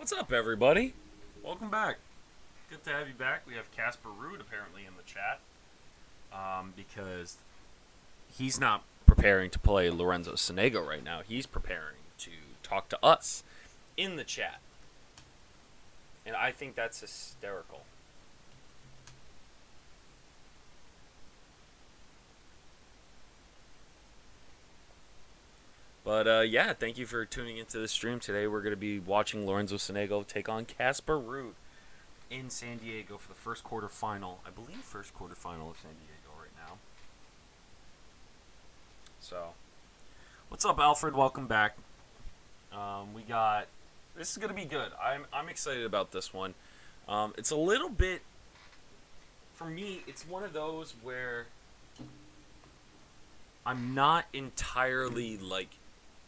What's up, everybody? Welcome back. Good to have you back. We have Casper Ruud apparently in the chat because he's not preparing to play Lorenzo Sonego right now. He's preparing to talk to us in the chat. And I think that's hysterical. But, yeah, thank you for tuning into the stream today. We're going to be watching Lorenzo Sonego take on Casper Ruud in San Diego for the first quarterfinal. I believe first quarterfinal of San Diego right now. So, what's up, Alfred? Welcome back. This is going to be good. I'm excited about this one. It's a little bit, for me, it's one of those where I'm not entirely,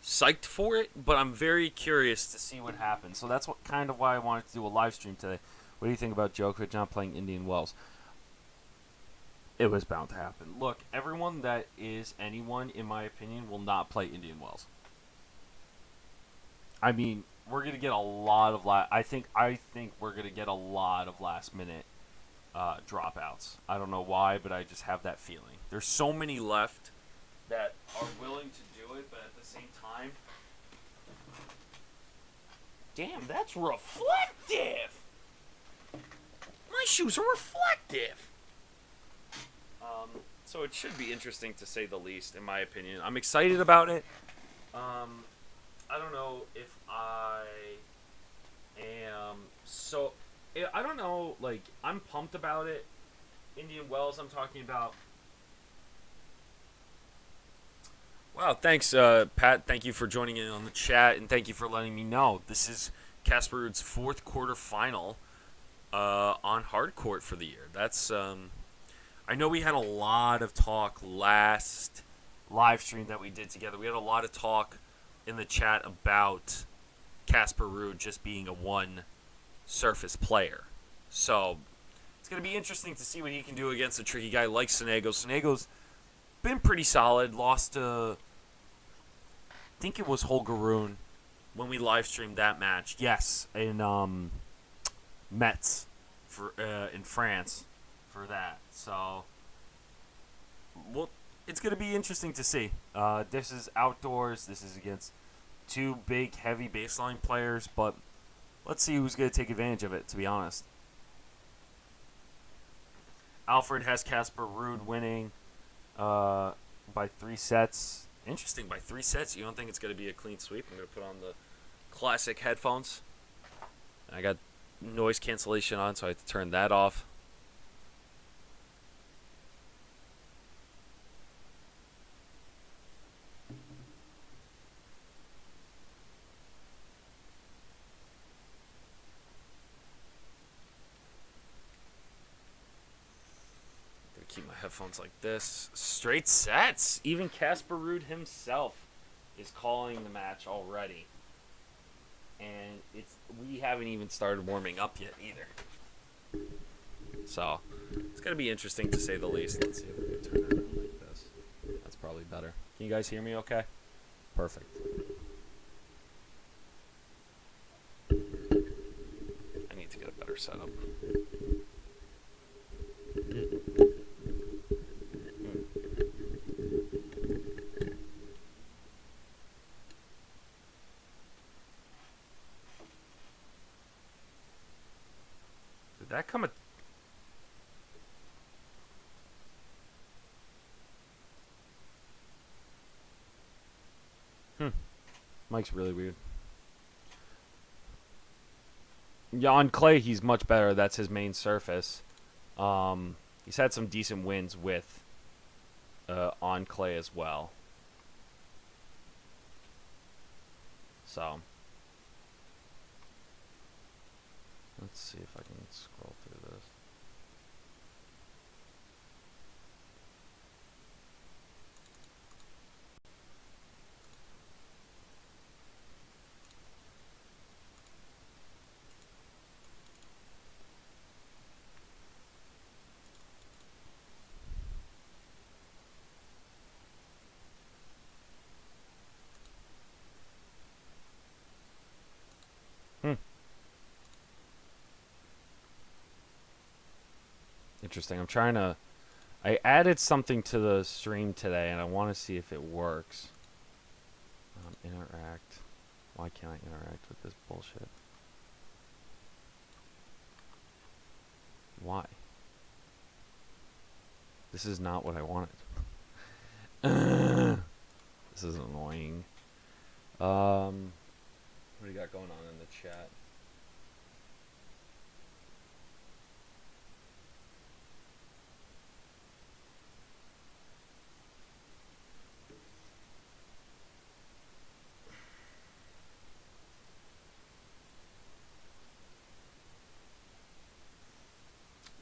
psyched for it, but I'm very curious to see what happens. So that's why I wanted to do a live stream today. What do you think about Djokovic not playing Indian Wells? It was bound to happen. Look, everyone that is anyone, in my opinion, will not play Indian Wells. I mean, we're gonna get a lot of I think we're gonna get a lot of last minute dropouts. I don't know why, but I just have that feeling. There's so many left that are willing to do it, but at the same time, damn, that's reflective. My shoes are reflective. So it should be interesting to say the least, in my opinion. I'm excited about it. I don't know if I am so. I don't know. I'm pumped about it. Indian Wells, I'm talking about. Wow, thanks, Pat. Thank you for joining in on the chat, and thank you for letting me know. This is Casper Ruud's fourth quarterfinal on hard court for the year. That's I know we had a lot of talk last live stream that we did together. We had a lot of talk in the chat about Casper Ruud just being a one-surface player. So it's going to be interesting to see what he can do against a tricky guy like Sonego. Sonego's been pretty solid. Lost to, I think it was Holger Rune when we live streamed that match. Yes, in Metz in France for that. So, well, it's going to be interesting to see. This is outdoors. This is against two big, heavy baseline players, but let's see who's going to take advantage of it, to be honest. Alfred has Casper Ruud winning by 3 sets. Interesting, by 3 sets. You don't think it's going to be a clean sweep? I'm going to put on the classic headphones. I got noise cancellation on, so I have to turn that off. Keep my headphones like this. Straight sets. Even Casper Ruud himself is calling the match already. And we haven't even started warming up yet either. So, it's going to be interesting to say the least. Let's see if we can turn it on like this. That's probably better. Can you guys hear me okay? Perfect. I need to get a better setup. That come Mike's really weird. Yeah, on clay he's much better. That's his main surface. He's had some decent wins with on clay as well. So let's see if I can scroll through this. Interesting. I'm trying to... I added something to the stream today, and I want to see if it works. Interact. Why can't I interact with this bullshit? Why? This is not what I wanted. This is annoying. What do you got going on in the chat?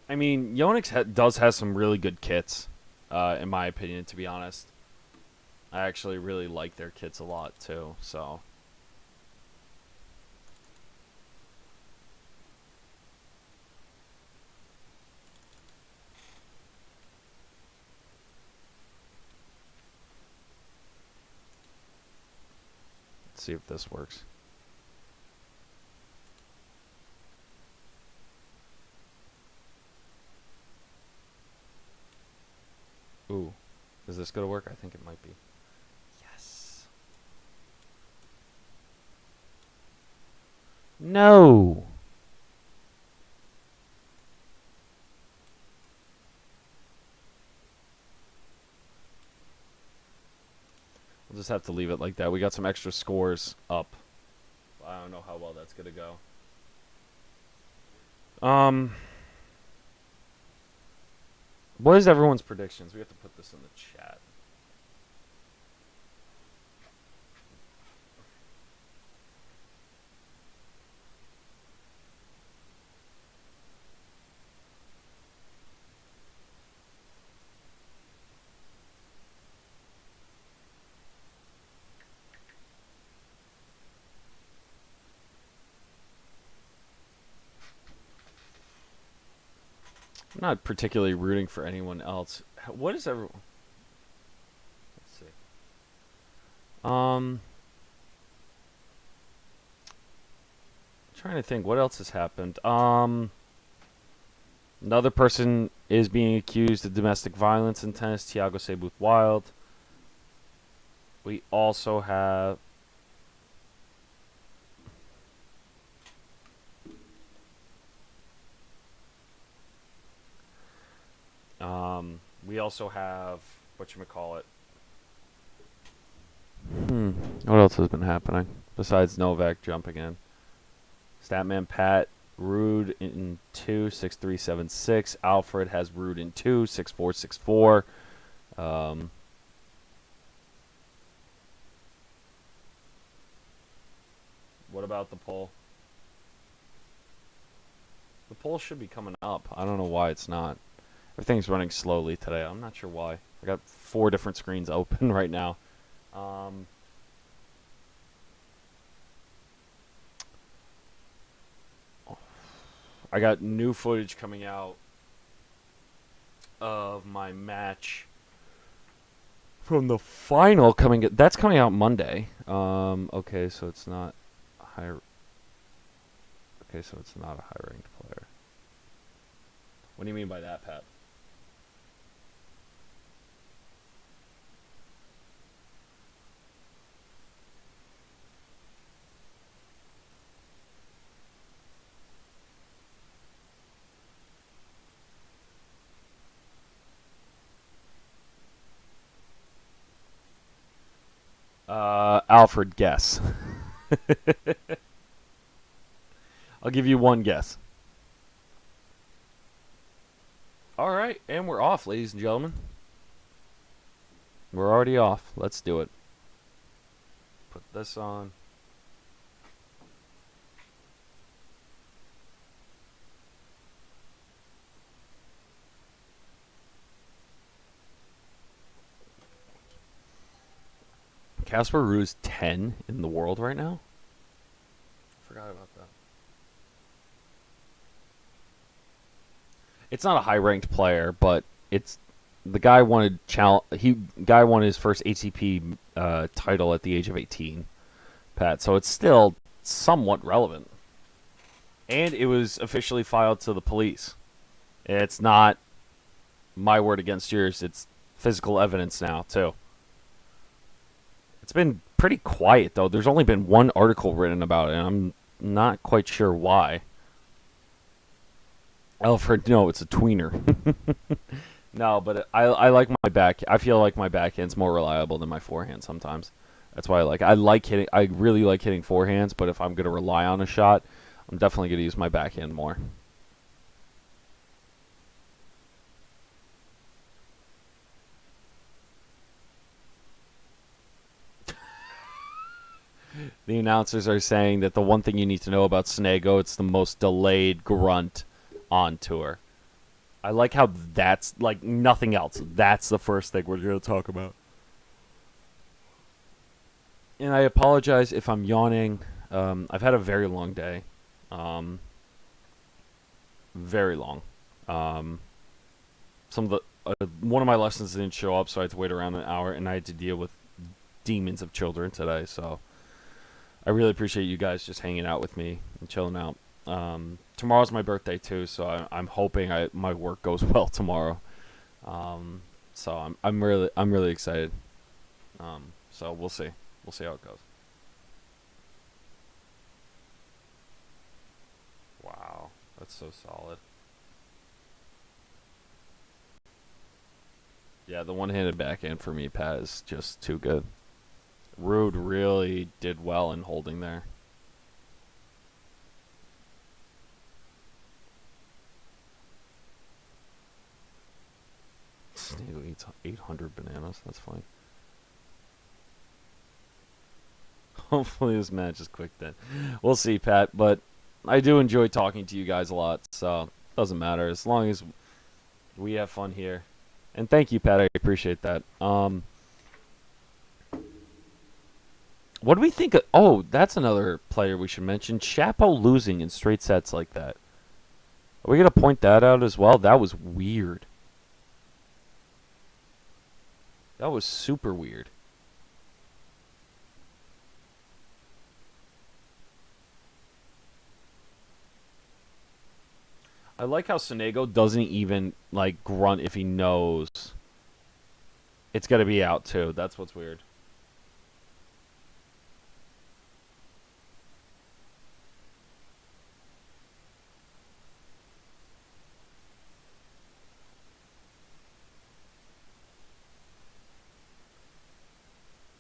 I mean, Yonex does have some really good kits, in my opinion, to be honest. I actually really like their kits a lot, too, so... Let's see if this works. Ooh. Is this going to work? I think it might be. Yes. No. We'll just have to leave it like that. We got some extra scores up. I don't know how well that's going to go. What is everyone's predictions? We have to put this in the chat. I'm not particularly rooting for anyone else. What is everyone? Let's see. Trying to think what else has happened. Another person is being accused of domestic violence in tennis, Thiago Seyboth Wild. We also have whatchamacallit. What else has been happening besides Novak jumping in? Statman Pat Ruud in 2, 6-3-7-6. Alfred has Ruud in 2, 6-4-6-4. What about the poll? The poll should be coming up. I don't know why it's not. Everything's running slowly today. I'm not sure why. I got 4 different screens open right now. I got new footage coming out of my match from the final that's coming out Monday. Okay, so it's not high. Okay, so it's not a high-ranked player. What do you mean by that, Pat? Alfred, guess. I'll give you one guess. All right, and we're off, ladies and gentlemen. We're already off. Let's do it. Put this on. Casper Ruud's 10 in the world right now? I forgot about that. It's not a high-ranked player, but it's the guy wanted guy won his first ATP title at the age of 18, Pat. So it's still somewhat relevant, and it was officially filed to the police. It's not my word against yours. It's physical evidence now, too. It's been pretty quiet, though. There's only been one article written about it, and I'm not quite sure why. Alfred, no, it's a tweener. No, but I like my back. I feel like my backhand's more reliable than my forehand sometimes. That's why I like hitting. I really like hitting forehands, but if I'm going to rely on a shot, I'm definitely going to use my backhand more. The announcers are saying that the one thing you need to know about Sonego, it's the most delayed grunt on tour. I like how that's like nothing else. That's the first thing we're going to talk about. And I apologize if I'm yawning. I've had a very long day. Very long. Some of the one of my lessons didn't show up, so I had to wait around an hour, and I had to deal with demons of children today. So I really appreciate you guys just hanging out with me and chilling out. Tomorrow's my birthday too, so I'm hoping my work goes well tomorrow. So I'm really excited. So we'll see. We'll see how it goes. Wow, that's so solid. Yeah, the one-handed backhand for me, Pat, is just too good. Ruud really did well in holding there. Sonego eats 800 bananas. That's funny. Hopefully this match is quick then. We'll see, Pat. But I do enjoy talking to you guys a lot, so it doesn't matter as long as we have fun here. And thank you, Pat. I appreciate that. What do we think of... Oh, that's another player we should mention. Chapo losing in straight sets like that. Are we going to point that out as well? That was weird. That was super weird. I like how Sonego doesn't even, like, grunt if he knows it's going to be out, too. That's what's weird.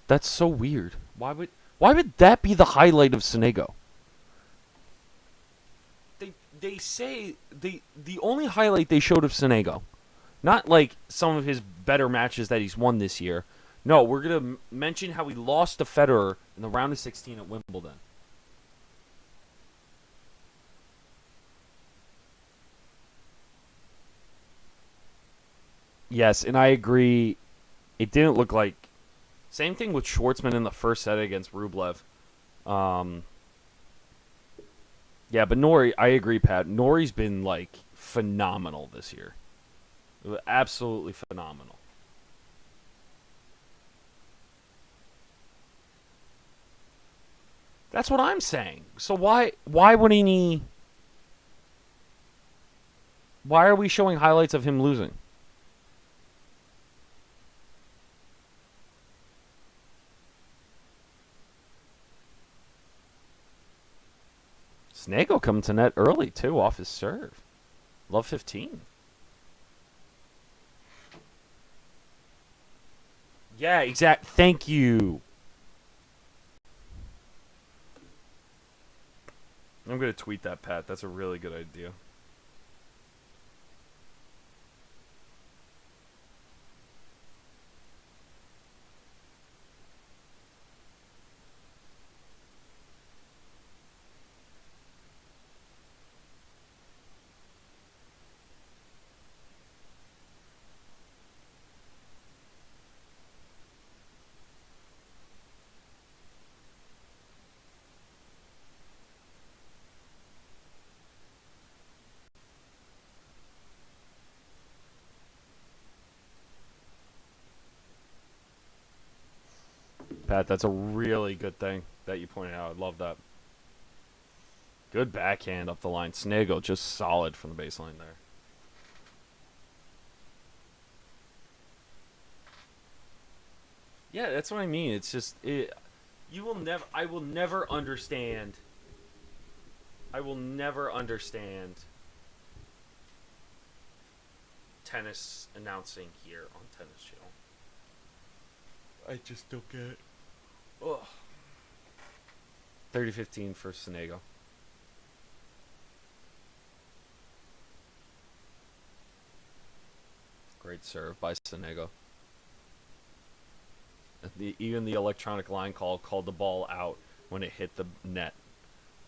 That's so weird. Why would that be the highlight of Sonego? They say the only highlight they showed of Sonego, not like some of his better matches that he's won this year. No, we're gonna mention how he lost to Federer in the round of 16 at Wimbledon. Yes, and I agree. It didn't look like. Same thing with Schwartzman in the first set against Rublev. Um, yeah, but Nori, I agree, Pat. Nori's been like phenomenal this year. Absolutely phenomenal. That's what I'm saying. So why wouldn't he? Why are we showing highlights of him losing? Sonego coming to net early too off his serve. Love 15. Yeah, exact. Thank you. I'm gonna tweet that, Pat. That's a really good idea. Pat, that's a really good thing that you pointed out. I love that. Good backhand up the line. Sonego just solid from the baseline there. Yeah, that's what I mean. It's just you will never. I will never understand. I will never understand tennis announcing here on Tennis Channel. I just don't get it. Ugh. 30-15 for Sonego. Great serve by Sonego. Even the electronic line called the ball out when it hit the net.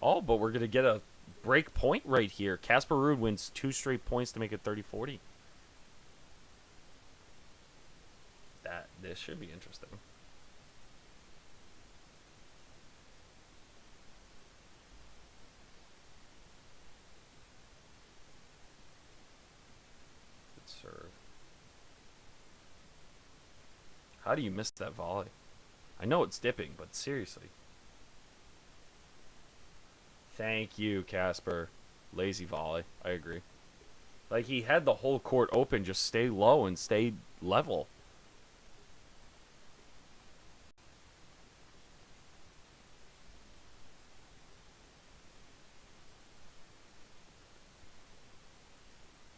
Oh, but we're going to get a break point right here. Casper Ruud wins 2 straight points to make it 30-40. This should be interesting. Good serve. How do you miss that volley? I know it's dipping, but seriously. Thank you, Casper. Lazy volley. I agree. Like, he had the whole court open. Just stay low and stay level.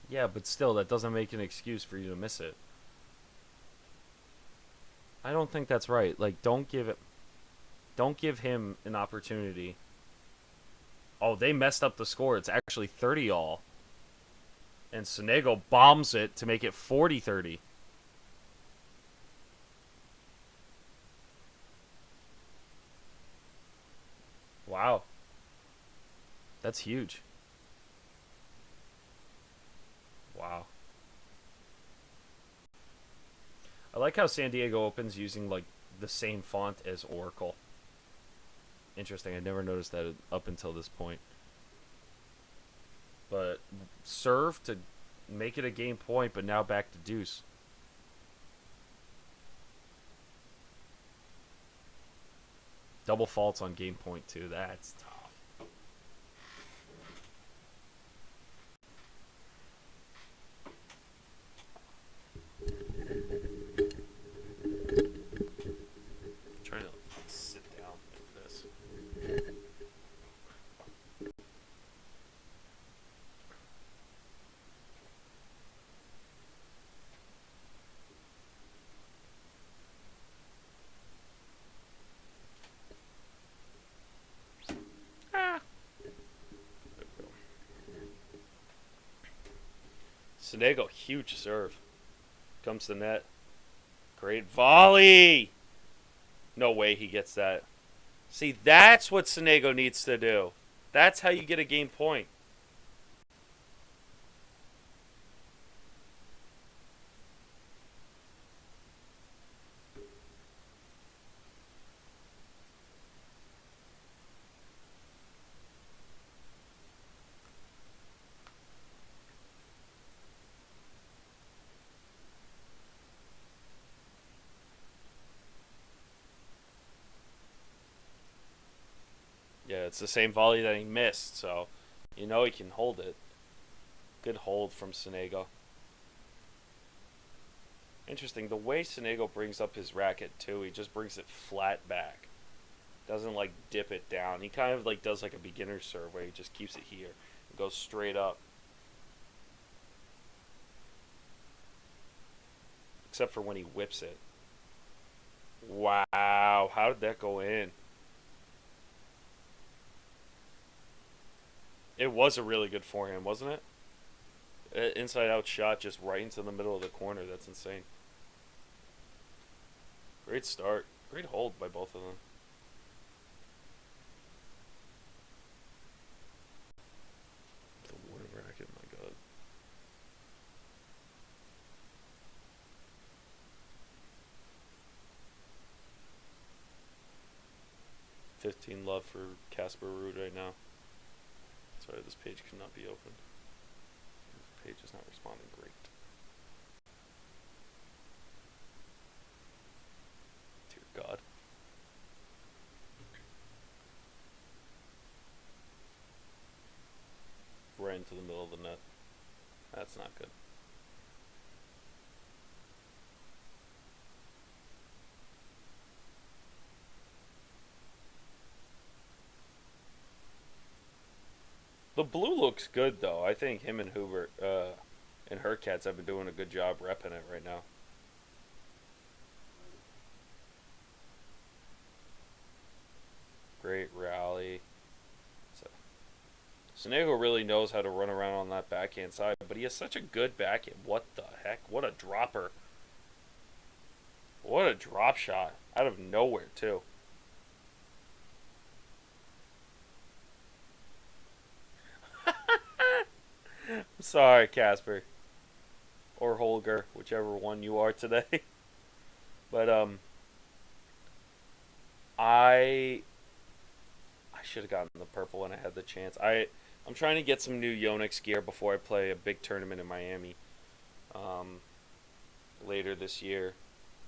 Yeah, but still, that doesn't make an excuse for you to miss it. I don't think that's right. Like, don't give him an opportunity. Oh, they messed up the score. It's actually 30-all. And Sonego bombs it to make it 40-30. Wow. That's huge. Wow. I like how San Diego opens using like the same font as Oracle. Interesting. I never noticed that up until this point. But serve to make it a game point, but now back to deuce. Double faults on game point too. That's tough. Trying to sit down like this. Sonego, huge serve. Comes to net. Great volley. No way he gets that. See, that's what Sonego needs to do. That's how you get a game point. Yeah, it's the same volley that he missed, so you know he can hold it. Good hold from Sonego. Interesting, the way Sonego brings up his racket too, he just brings it flat back. Doesn't like dip it down. He kind of like does like a beginner serve where he just keeps it here and goes straight up. Except for when he whips it. Wow, how did that go in? It was a really good forehand, wasn't it? Inside out shot just right into the middle of the corner. That's insane. Great start. Great hold by both of them. The warning racket, my god. $15 love for Casper Ruud right now. Sorry, this page cannot be opened. This page is not responding great. Dear God. Right into the middle of the net. That's not good. The blue looks good though. I think him and Hubert and Hercats have been doing a good job repping it right now. Great rally. So, Sonego really knows how to run around on that backhand side, but he has such a good backhand. What the heck? What a dropper. What a drop shot. Out of nowhere, too. Sorry, Casper. Or Holger, whichever one you are today. But, I should have gotten the purple when I had the chance. I'm trying to get some new Yonex gear before I play a big tournament in Miami um, later this year.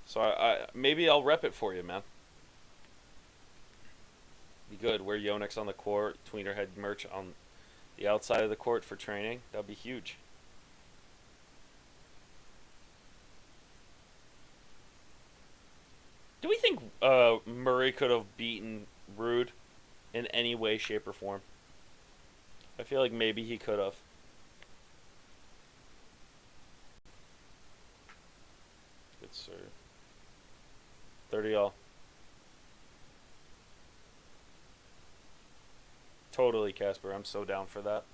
So I maybe I'll rep it for you, man. Be good. Wear Yonex on the court. Tweener head merch on the outside of the court for training. That'd be huge. Do we think Murray could have beaten Ruud in any way, shape, or form? I feel like maybe he could have. Good sir. 30 all. Totally, Casper. I'm so down for that.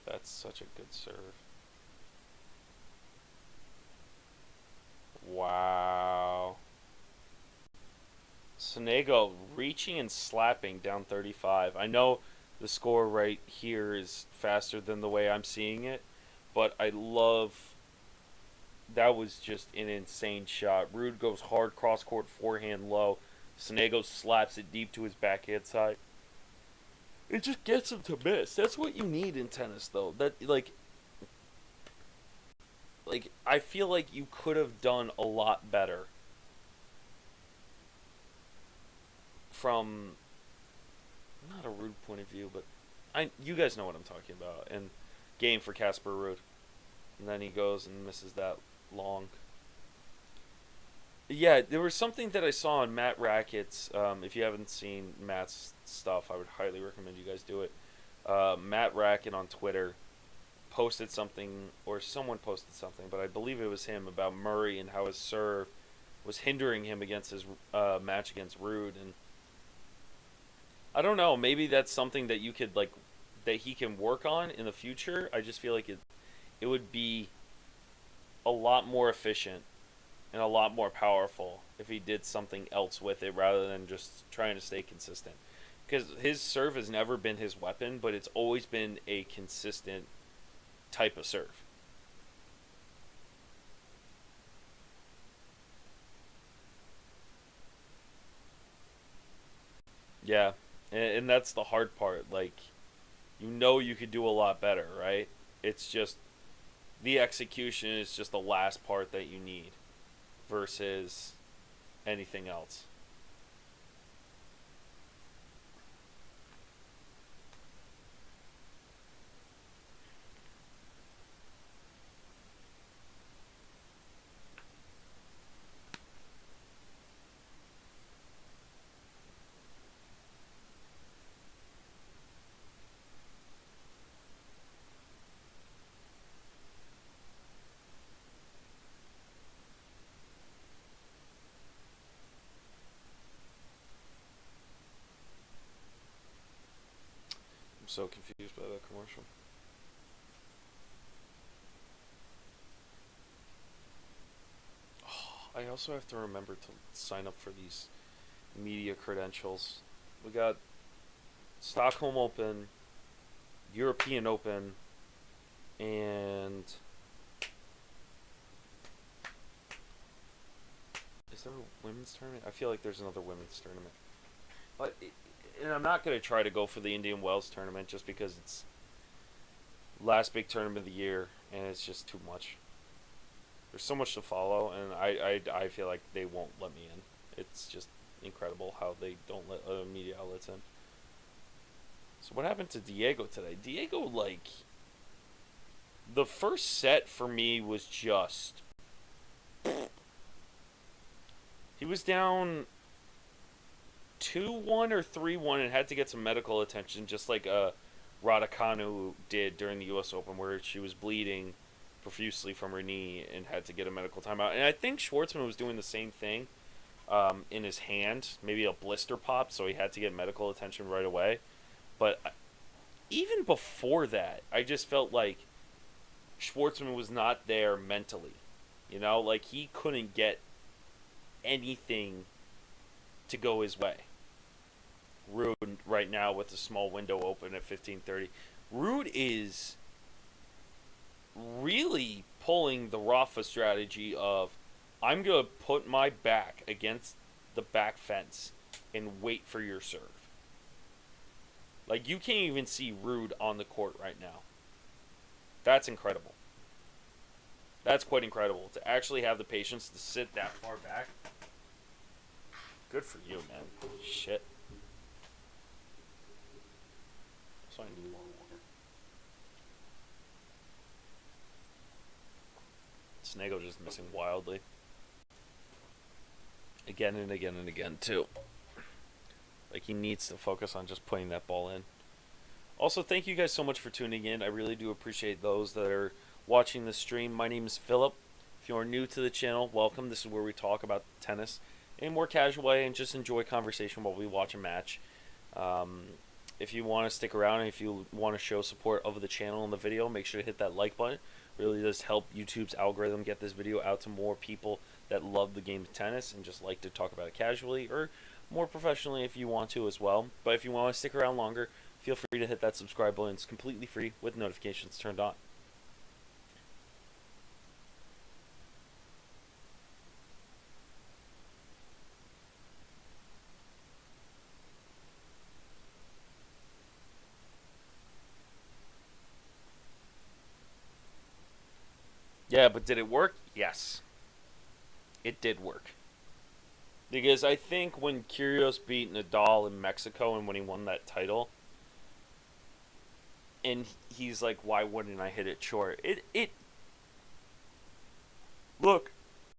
That's such a good serve. Wow. Sonego reaching and slapping down 35. I know the score right here is faster than the way I'm seeing it, but I love that was just an insane shot. Ruud goes hard cross court forehand low. Sonego slaps it deep to his backhand side. It just gets him to miss. That's what you need in tennis, though. That like I feel like you could have done a lot better from not a rude point of view, but you guys know what I'm talking about. And game for Casper Ruud, and then he goes and misses that long. Yeah, there was something that I saw on Matt Racquet's. If you haven't seen Matt's stuff, I would highly recommend you guys do it. Matt Racquet on Twitter posted something, or someone posted something, but I believe it was him, about Murray and how his serve was hindering him against his match against Ruud. And I don't know, maybe that's something that you could that he can work on in the future. I just feel like it would be a lot more efficient and a lot more powerful if he did something else with it rather than just trying to stay consistent. Because his serve has never been his weapon, but it's always been a consistent type of serve. Yeah, and that's the hard part. Like, you could do a lot better, right? It's just the execution is just the last part that you need versus anything else. I'm so confused by that commercial. I also have to remember to sign up for these media credentials. We got Stockholm Open, European Open, and is there a women's tournament? I feel like there's another women's tournament. But and I'm not going to try to go for the Indian Wells tournament just because it's last big tournament of the year and it's just too much. There's so much to follow, and I feel like they won't let me in. It's just incredible how they don't let other media outlets in. So what happened to Diego today? Diego, the first set for me was just... He was down 2-1 or 3-1 and had to get some medical attention, just like Raducanu did during the U.S. Open, where she was bleeding profusely from her knee and had to get a medical timeout. And I think Schwartzman was doing the same thing in his hand. Maybe a blister popped, so he had to get medical attention right away. But even before that, I just felt like Schwartzman was not there mentally. You know, like he couldn't get anything to go his way. Ruud right now with a small window open at 15:30. Ruud is really pulling the Rafa strategy of I'm going to put my back against the back fence and wait for your serve. Like, you can't even see Ruud on the court right now. That's incredible. That's quite incredible. To actually have the patience to sit that far back. Good for you, man. Shit. So I need more water. Sonego just missing wildly. Again and again and again, too. Like, he needs to focus on just putting that ball in. Also, thank you guys so much for tuning in. I really do appreciate those that are watching the stream. My name is Philip. If you are new to the channel, welcome. This is where we talk about tennis in a more casual way and just enjoy conversation while we watch a match. If you want to stick around and if you want to show support of the channel and the video, make sure to hit that like button. It really does help YouTube's algorithm get this video out to more people that love the game of tennis and just like to talk about it casually or more professionally if you want to as well. But if you want to stick around longer, feel free to hit that subscribe button. It's completely free with notifications turned on. Yeah, but did it work? Yes. It did work. Because I think when Kyrgios beat Nadal in Mexico and when he won that title, and he's like, why wouldn't I hit it short? Look,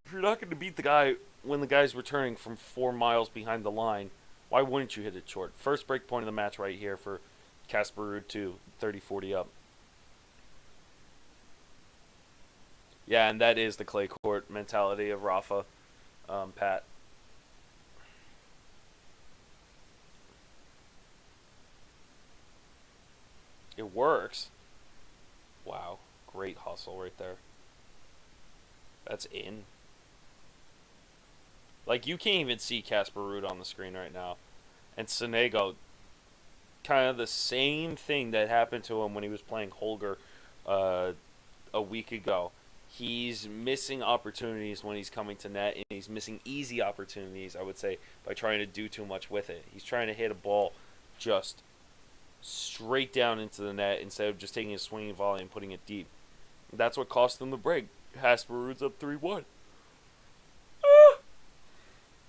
if you're not going to beat the guy when the guy's returning from 4 miles behind the line, why wouldn't you hit it short? First break point of the match right here for Casper Ruud to 30-40 up. Yeah, and that is the clay court mentality of Rafa, Pat. It works. Wow, great hustle right there. That's in. Like, you can't even see Casper Ruud on the screen right now. And Sonego, kind of the same thing that happened to him when he was playing Holger a week ago. He's missing opportunities when he's coming to net, and he's missing easy opportunities, I would say, by trying to do too much with it. He's trying to hit a ball just straight down into the net instead of just taking a swinging volley and putting it deep. That's what cost them the break. Casper Ruud's up 3-1.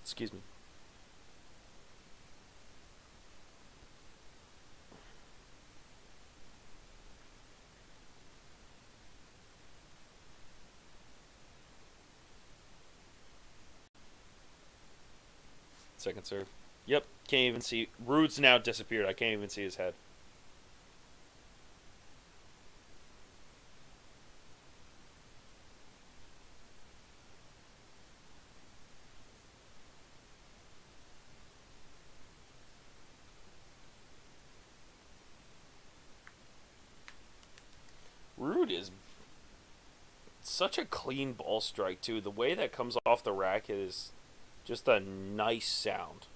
Excuse me. Second serve. Yep, can't even see. Ruud's now disappeared. I can't even see his head. Ruud is such a clean ball strike, too. The way that comes off the racket is just a nice sound.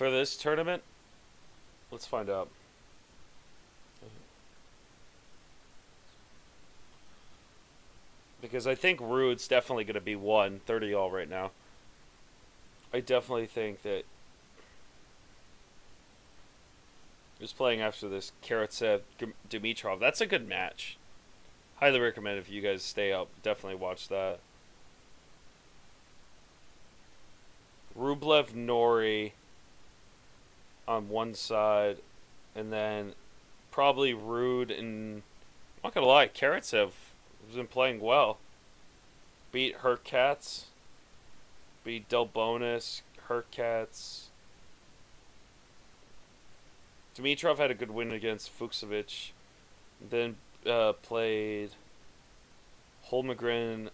For this tournament, let's find out. Because I think Ruud's definitely going to be 130 all right now. I definitely think that who's playing after this, Karatsev, Dimitrov. That's a good match. Highly recommend if you guys stay up. Definitely watch that. Rublev, Nori on one side, and then probably Ruud and I'm not gonna lie, Karatsev has been playing well. Beat Hurkacz, beat Delbonis, Hurkacz. Dimitrov had a good win against Fuchsovich. Then played Holmgren,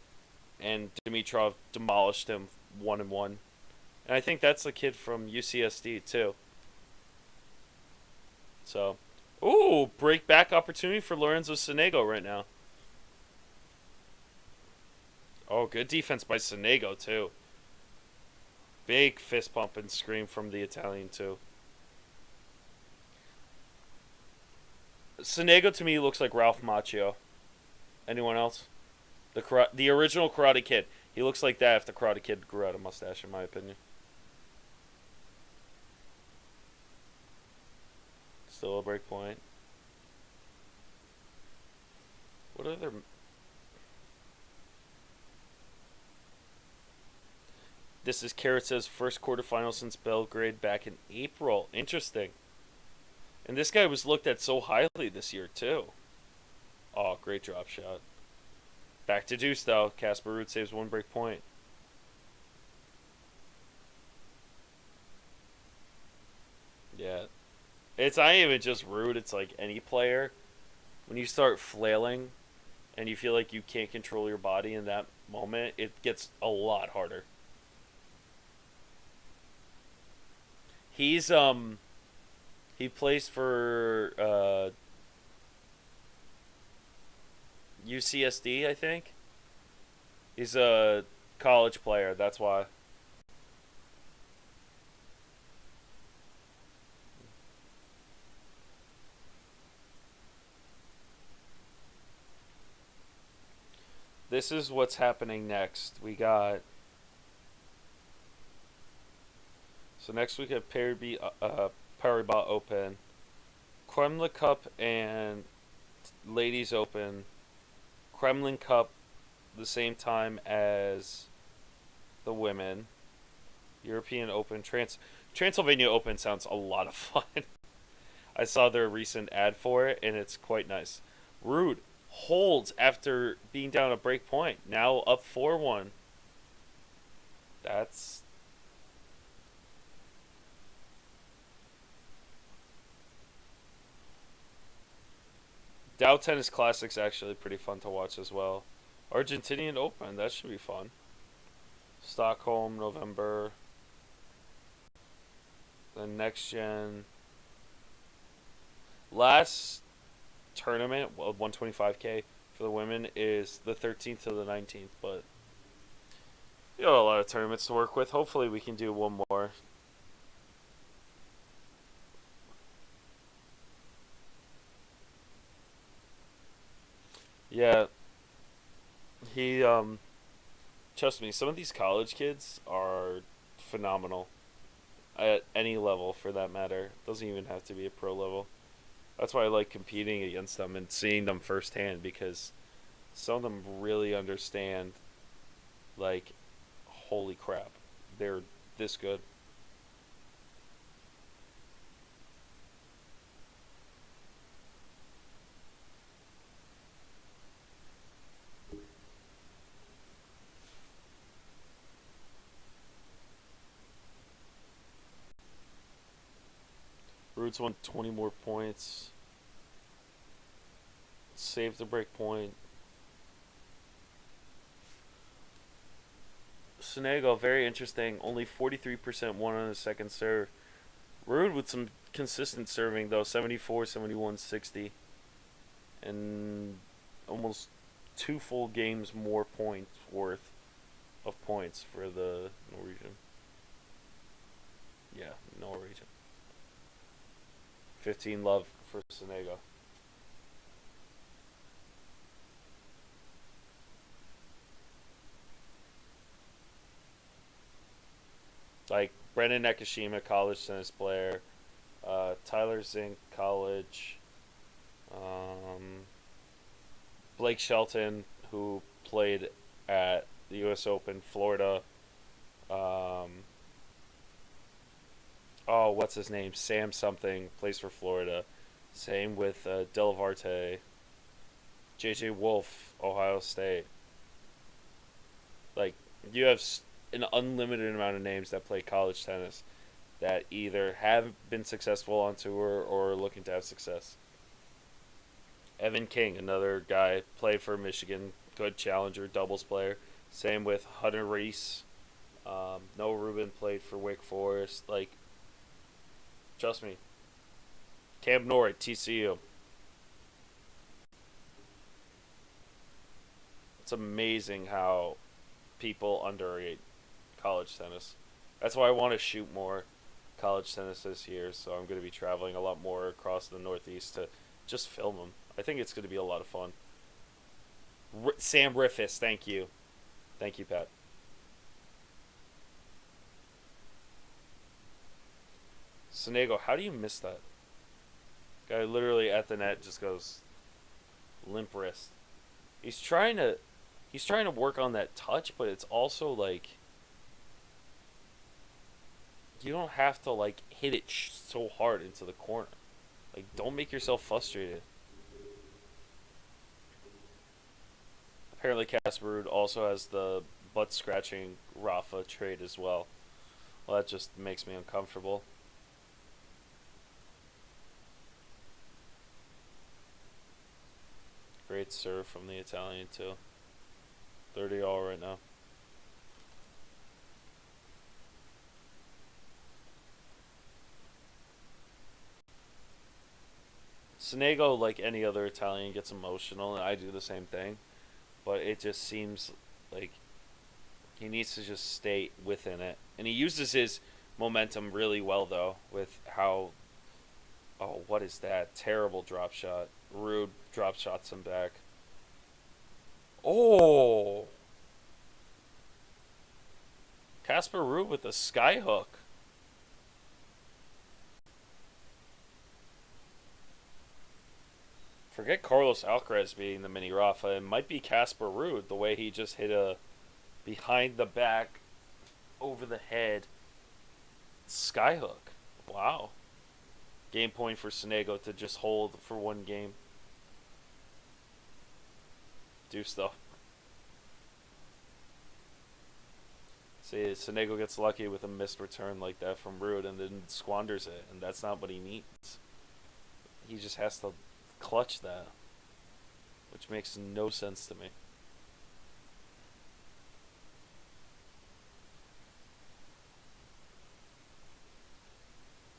and Dimitrov demolished him 1-1. And I think that's the kid from UCSD too. So, ooh, break back opportunity for Lorenzo Sonego right now. Oh, good defense by Sonego too. Big fist pump and scream from the Italian too. Sonego to me looks like Ralph Macchio. Anyone else? The original Karate Kid. He looks like that if the Karate Kid grew out a mustache, in my opinion. Still a break point. What other... This is Karatsev's first quarterfinal since Belgrade back in April. Interesting. And this guy was looked at so highly this year, too. Oh, great drop shot. Back to deuce, though. Casper Ruud saves one break point. Yeah. It's not even just Ruud. It's like any player. When you start flailing and you feel like you can't control your body in that moment, it gets a lot harder. He's, he plays for UCSD, I think. He's a college player, that's why. This is what's happening next. We got... So next we have Paribas Open, Kremlin Cup and Ladies Open. Kremlin Cup the same time as the women. European Open. Transylvania Open sounds a lot of fun. I saw their recent ad for it, and it's quite nice. Ruud holds after being down a break point. Now up 4-1. That's... Dow Tennis Classic's actually pretty fun to watch as well. Argentinian Open, that should be fun. Stockholm, November. The next gen. Last tournament, well, 125K for the women is the 13th to the 19th, but you got a lot of tournaments to work with. Hopefully we can do one more. Yeah. He, trust me, some of these college kids are phenomenal. At any level, for that matter. Doesn't even have to be a pro level. That's why I like competing against them and seeing them firsthand, because some of them really understand, like, holy crap, they're this good. Roots won 20 more points. Saved the break point. Sonego, very interesting. Only 43% won on his second serve. Ruud with some consistent serving, though. 74, 71, 60. And almost 2 full games more points worth of points for the Norwegian. Yeah, Norwegian. 15 love for Sonego. Like Brendan Nakashima, college tennis player. Tyler Zink, college. Um, Blake Shelton, who played at the U.S. Open, Florida. Um, oh, what's his name? Sam something, plays for Florida. Same with Delavarte. J.J. Wolf, Ohio State. Like, you have an unlimited amount of names that play college tennis that either have been successful on tour or are looking to have success. Evan King, another guy, played for Michigan, good challenger, doubles player. Same with Hunter Reese. Noah Rubin played for Wake Forest. Like, trust me. Cam Norrie, TCU. It's amazing how people underrate college tennis. That's why I want to shoot more college tennis this year. So I'm going to be traveling a lot more across the Northeast to just film them. I think it's going to be a lot of fun. Sam Riffis, thank you. Thank you, Pat. Sonego, how do you miss that? Guy literally at the net just goes limp wrist. He's trying to work on that touch, but it's also like you don't have to like hit it so hard into the corner. Like, don't make yourself frustrated. Apparently, Casper Ruud also has the butt scratching Rafa trade as well. Well, that just makes me uncomfortable. Great serve from the Italian too. 30 all right now. Sonego, like any other Italian, gets emotional, and I do the same thing. But it just seems like he needs to just stay within it. And he uses his momentum really well, though, with how. Oh, what is that? Terrible drop shot. Rude drop shots him back. Oh! Casper Ruud with a sky hook. Forget Carlos Alcaraz being the mini Rafa. It might be Casper Ruud, the way he just hit a behind the back, over the head skyhook. Wow. Game point for Sonego to just hold for one game. Do stuff. See, Sonego gets lucky with a missed return like that from Ruud and then squanders it, and that's not what he needs. He just has to clutch that, which makes no sense to me.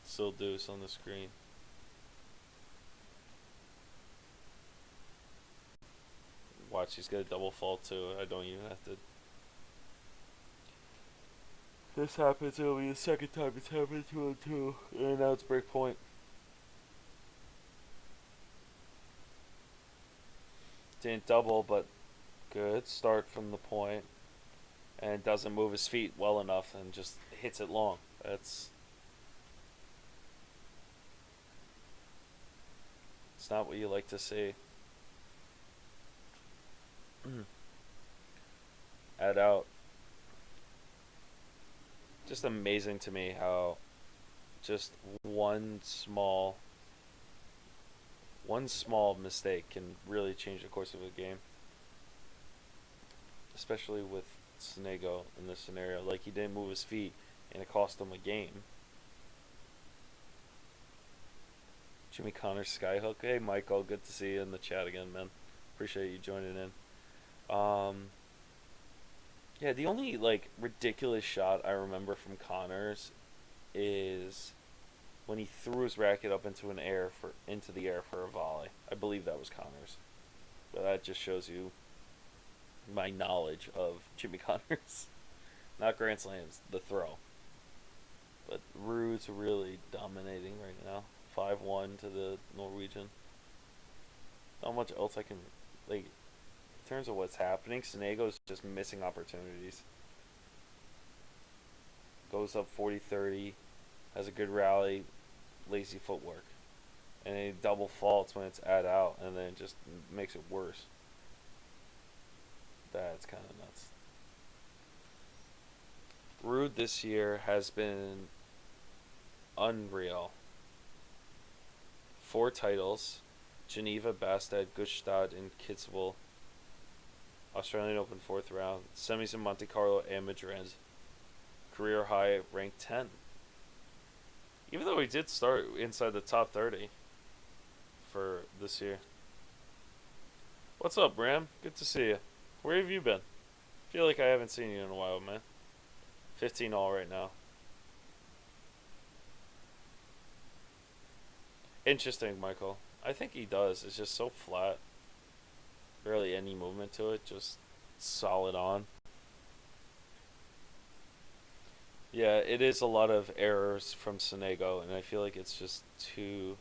Still deuce on the screen. Watch, he's got a double fault too. I don't even have to. This happens. It'll be the second time it's happened to him too. And now it's break point. Didn't double, but good start from the point. And doesn't move his feet well enough and just hits it long. It's not what you like to see. Add out. Just amazing to me how just one small mistake can really change the course of a game. Especially with Sonego in this scenario. Like, he didn't move his feet and it cost him a game. Jimmy Connors skyhook. Hey Michael, good to see you in the chat again, man. Appreciate you joining in. Yeah, the only like ridiculous shot I remember from Connors is when he threw his racket up into the air for a volley. I believe that was Connors. But that just shows you my knowledge of Jimmy Connors. Not Grand Slams, the throw. But Ruud's really dominating right now. 5-1 to the Norwegian. Not much else I can, like, in terms of what's happening. Sonego's just missing opportunities. Goes up 40-30, has a good rally, lazy footwork. And he double faults when it's ad out, and then it just makes it worse. That's kind of nuts. Ruud this year has been unreal. 4 titles: Geneva, Bastad, Gstaad, and Kitzbühel. Australian Open 4th round. Semis in Monte Carlo and Madrid. Career high, ranked 10. Even though he did start inside the top 30 for this year. What's up, Ram? Good to see you. Where have you been? Feel like I haven't seen you in a while, man. 15 all right now. Interesting, Michael. I think he does. It's just so flat. Barely any movement to it. Just solid on. Yeah, it is a lot of errors from Sonego, and I feel like it's just too.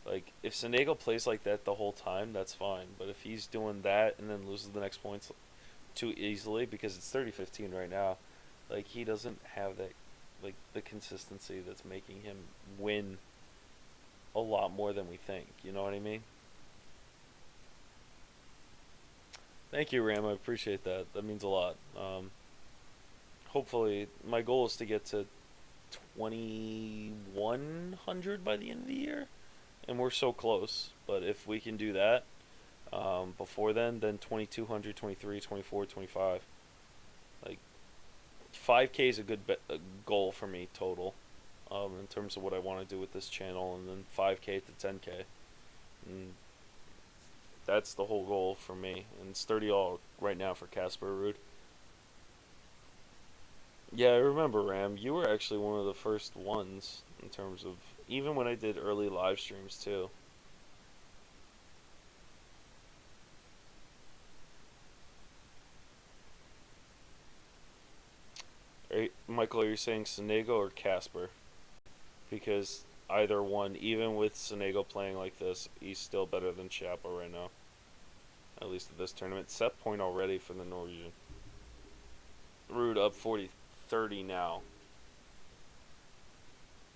Like, if Sonego plays like that the whole time, that's fine. But if he's doing that and then loses the next points too easily, because it's 30-15 right now, like, he doesn't have that, like, the consistency that's making him win a lot more than we think. You know what I mean? Thank you, Ram. I appreciate that. That means a lot. Hopefully, my goal is to get to 2,100 by the end of the year, and we're so close. But if we can do that before then 2,200, 23, 24, 25. Like, 5K is a good goal for me total in terms of what I want to do with this channel, and then 5K to 10K. And that's the whole goal for me. And it's 30 all right now for Casper Ruud. Yeah, I remember, Ram. You were actually one of the first ones in terms of, even when I did early live streams too. Michael, are you saying Sonego or Casper? Because either one, even with Sonego playing like this, he's still better than Chapo right now. At least at this tournament. Set point already for the Norwegian. Ruud up 40-30 now.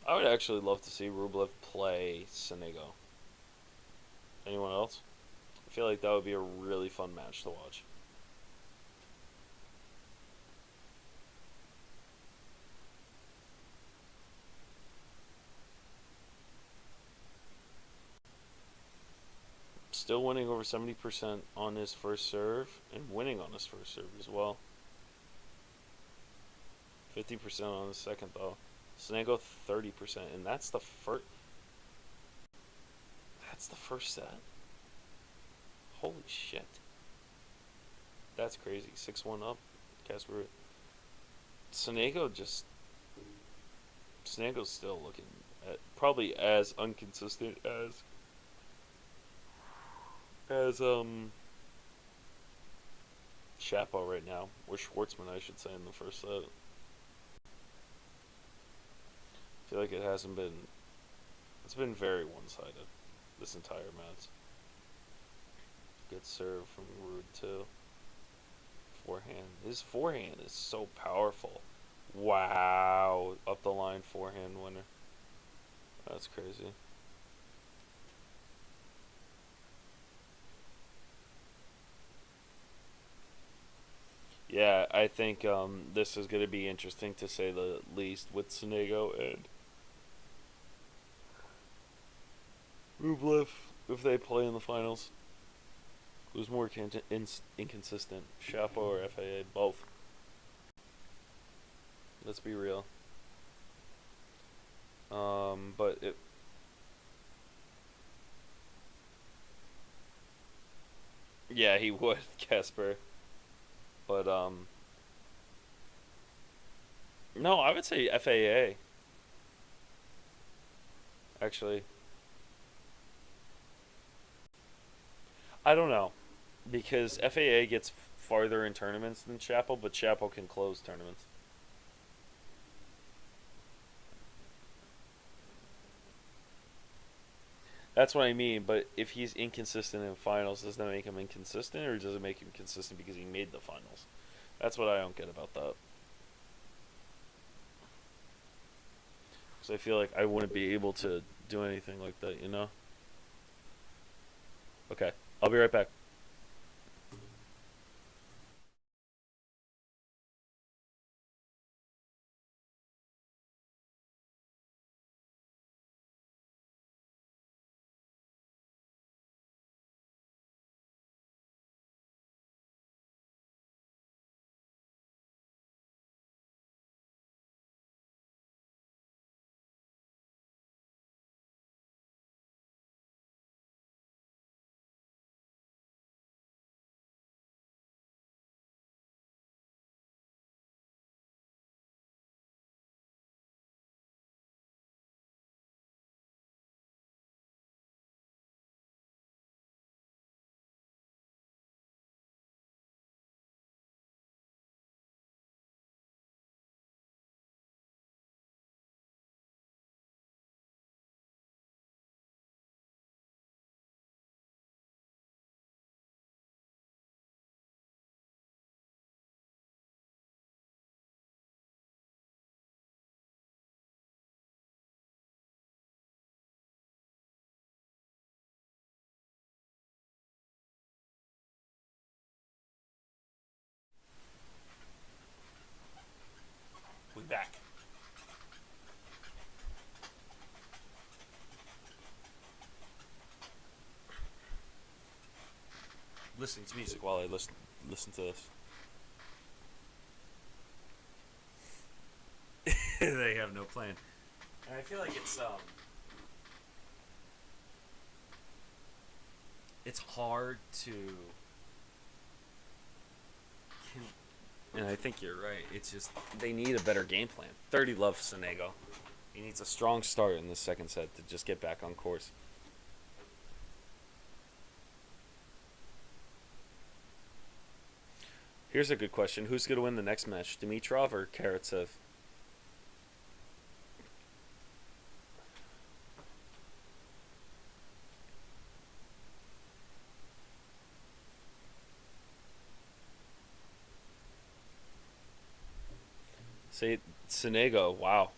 I would actually love to see Rublev play Sonego. Anyone else? I feel like that would be a really fun match to watch. Still winning over 70% on his first serve, and winning on his first serve as well. 50% on the second though. Sonego 30%, and that's the first. That's the first set. Holy shit. That's crazy. 6-1 up. Casper Ruud. Sonego's still looking at probably as inconsistent as Chapo right now, or Schwartzman, I should say, in the first set. I feel like it hasn't been. It's been very one-sided this entire match. Good serve from Ruud too. Forehand. His forehand is so powerful. Wow, up the line forehand winner. That's crazy. Yeah, I think this is going to be interesting to say the least with Sonego and Rublev if they play in the finals. Who's more inconsistent, Chapo or FAA? Both. Let's be real. But it. Yeah, he would, Casper. But no, I would say FAA. Actually, I don't know, because FAA gets farther in tournaments than Chapo, but Chapo can close tournaments. That's what I mean. But if he's inconsistent in finals, does that make him inconsistent, or does it make him consistent because he made the finals? That's what I don't get about that. Because I feel like I wouldn't be able to do anything like that, you know? Okay, I'll be right back. We back. Listening to music while I listen to this. They have no plan. And I feel like it's hard to, and I think you're right. It's just they need a better game plan. 30 love Sonego. He needs a strong start in the second set to just get back on course. Here's a good question: who's going to win the next match, Dimitrov or Karatsev? Say Sonego. Wow.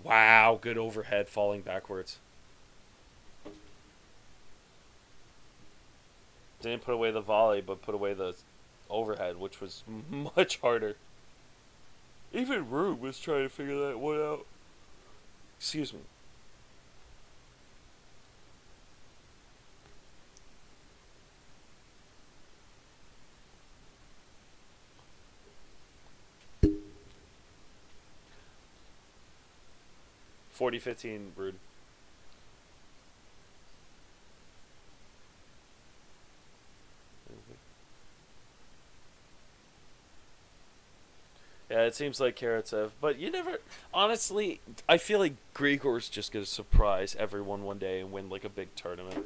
Wow. Good overhead, falling backwards. Didn't put away the volley, but put away the overhead, which was much harder. Even Ruud was trying to figure that one out. Excuse me. $40-15, Ruud. Yeah, it seems like Karatsev, but you never. Honestly, I feel like Grigor's just gonna surprise everyone one day and win like a big tournament.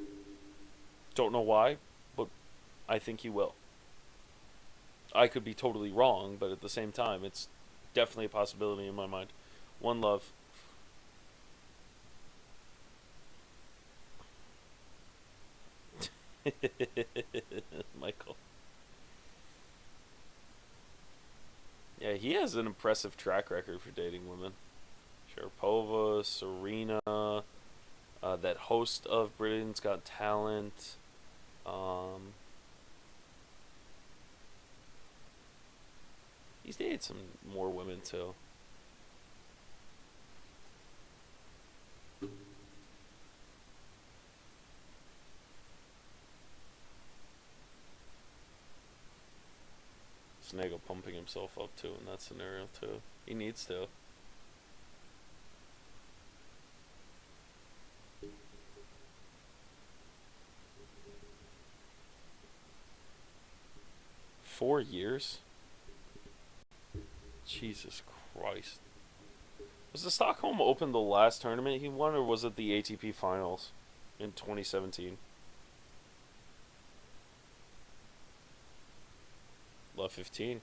Don't know why, but I think he will. I could be totally wrong, but at the same time, it's definitely a possibility in my mind. One love. Michael. Yeah, he has an impressive track record for dating women. Sharapova, Serena, that host of Britain's Got Talent. He's dated some more women too. Sonego pumping himself up too in that scenario too. He needs to. $4 years? Jesus Christ. Was the Stockholm Open the last tournament he won, or was it the ATP Finals in 2017? Love 15.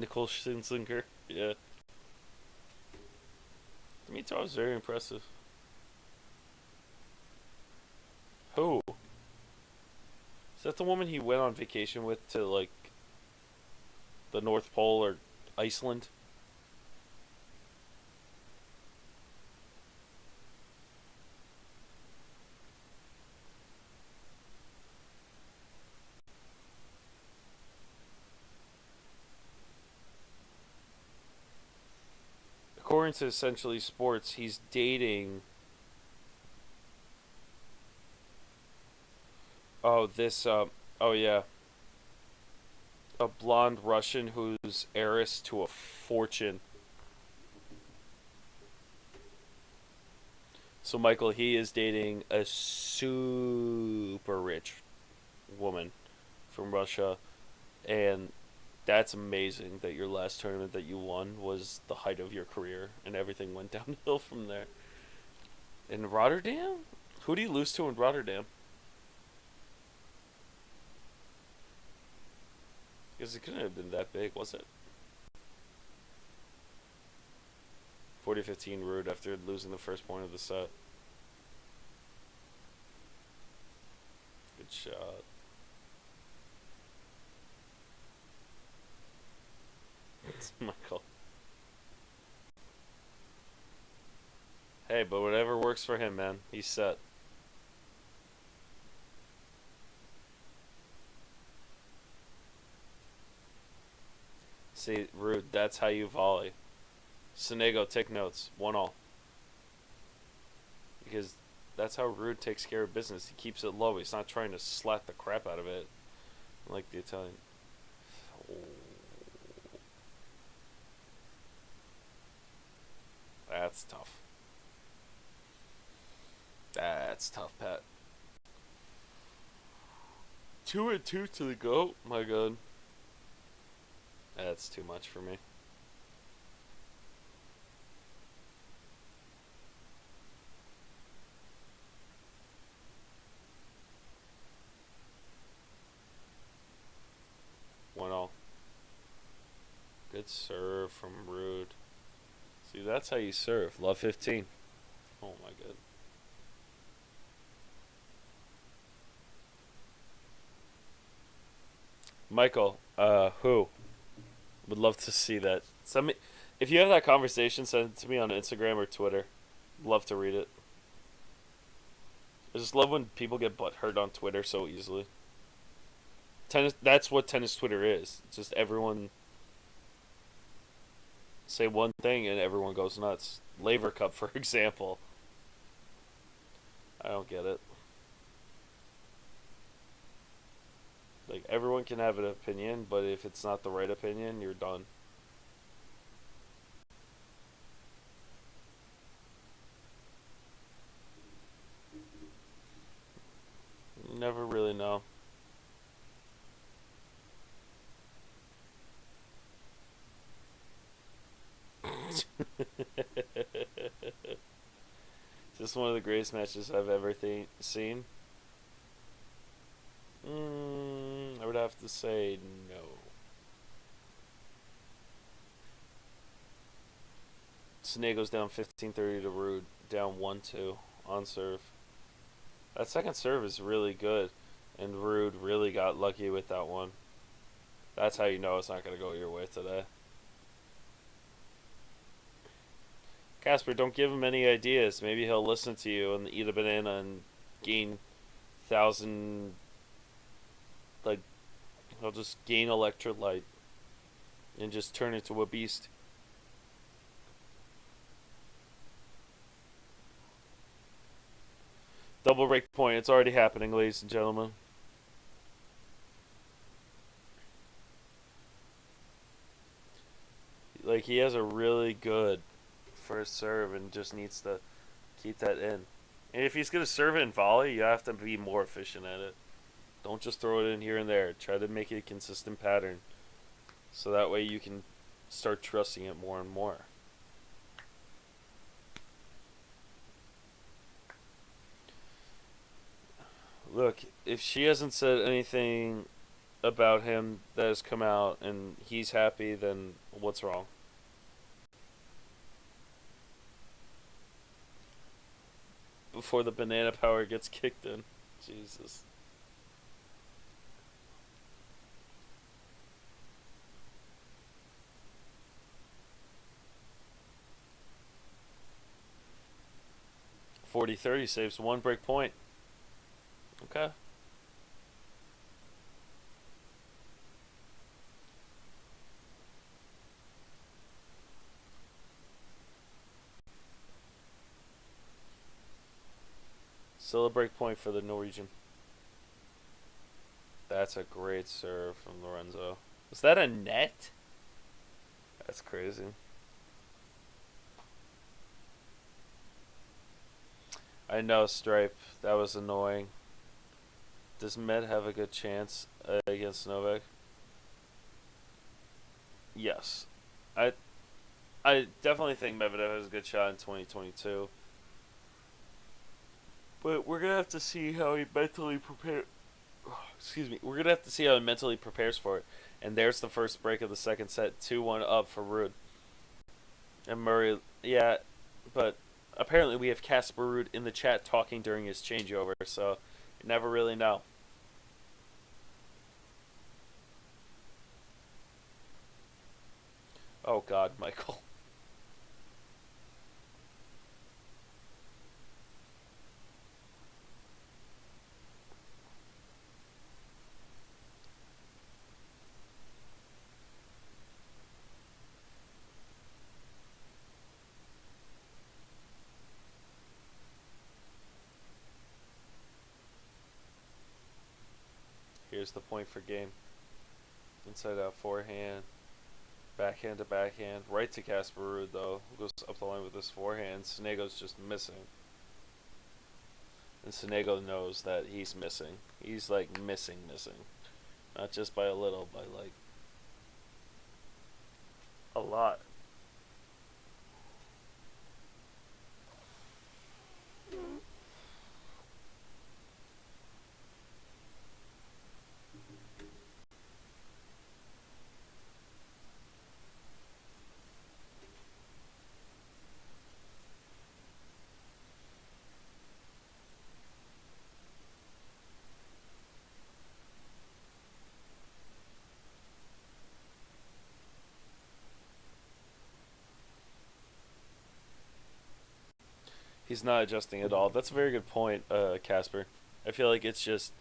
Nicole Scherzinger. Yeah. Dimitrov was very impressive. Who? Is that the woman he went on vacation with to, like, the North Pole or Iceland? According to Essentially Sports, he's dating. Oh, this. Oh, yeah. A blonde Russian who's heiress to a fortune. So, Michael, he is dating a super rich woman from Russia. And that's amazing that your last tournament that you won was the height of your career and everything went downhill from there. In Rotterdam? Who do you lose to in Rotterdam? Because it couldn't have been that big, was it? 40-15 Ruud after losing the first point of the set. Good shot. Michael. Hey, but whatever works for him, man. He's set. See, Ruud, that's how you volley. Sonego, take notes. 1-1. Because that's how Ruud takes care of business. He keeps it low. He's not trying to slat the crap out of it like the Italian. Oh. That's tough. That's tough, Pat. 2-2 to the goat. My God. That's too much for me. Good serve from Ruud. See, that's how you serve. Love 15. Oh my God. Michael, who? Would love to see that. Send me, if you have that conversation, send it to me on Instagram or Twitter. Love to read it. I just love when people get butt hurt on Twitter so easily. Tennis. That's what tennis Twitter is. It's just everyone say one thing and everyone goes nuts. Laver Cup, for example. I don't get it. Like, everyone can have an opinion, but if it's not the right opinion, you're done. Never really know. Is this one of the greatest matches I've ever seen? I would have to say no. Sonego's down 15-30 to Ruud, down 1-2 on serve. That second serve is really good, and Ruud really got lucky with that one. That's how you know it's not going to go your way today. Casper, don't give him any ideas. Maybe he'll listen to you and eat a banana and gain 1,000. Like, he'll just gain electrolyte and just turn into a beast. Double break point. It's already happening, ladies and gentlemen. Like, he has a really good first serve and just needs to keep that in. And if he's going to serve it in volley, you have to be more efficient at it. Don't just throw it in here and there. Try to make it a consistent pattern. So that way you can start trusting it more and more. Look, if she hasn't said anything about him that has come out and he's happy, then what's wrong? Before the banana power gets kicked in. Jesus. .40-30 saves one break point. Okay. Still a break point for the Norwegian. That's a great serve from Lorenzo. Was that a net? That's crazy. I know, Stripe. That was annoying. Does Med have a good chance against Novak? Yes. I I definitely think Medvedev has a good shot in 2022. But we're going to have to see how he mentally prepares. Excuse me. We're going to have to see how he mentally prepares for it. And there's the first break of the second set. 2-1 up for Ruud. And Murray, yeah, but apparently we have Casper Ruud in the chat talking during his changeover, so you never really know. Oh God, Michael. Here's the point for game. Inside out forehand. Backhand to backhand. Right to Casper Ruud, though. Goes up the line with this forehand. Sonego's just missing. And Sonego knows that he's missing. He's like missing. Not just by a little, by like a lot. He's not adjusting at all. That's a very good point, Casper. I feel like it's just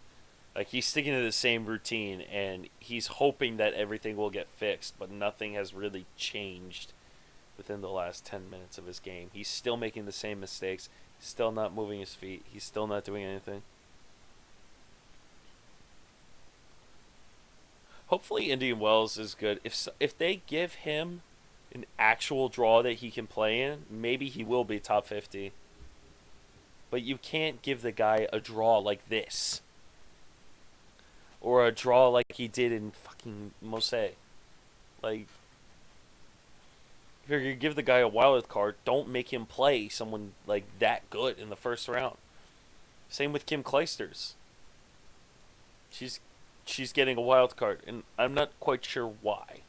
like he's sticking to the same routine and he's hoping that everything will get fixed, but nothing has really changed within the last 10 minutes of his game. He's still making the same mistakes. He's still not moving his feet. He's still not doing anything. Hopefully Indian Wells is good. If they give him an actual draw that he can play in, maybe he will be top 50. But you can't give the guy a draw like this. Or a draw like he did in fucking Mose. Like, if you're going to give the guy a wild card, don't make him play someone like that good in the first round. Same with Kim Clijsters. She's getting a wild card, and I'm not quite sure why.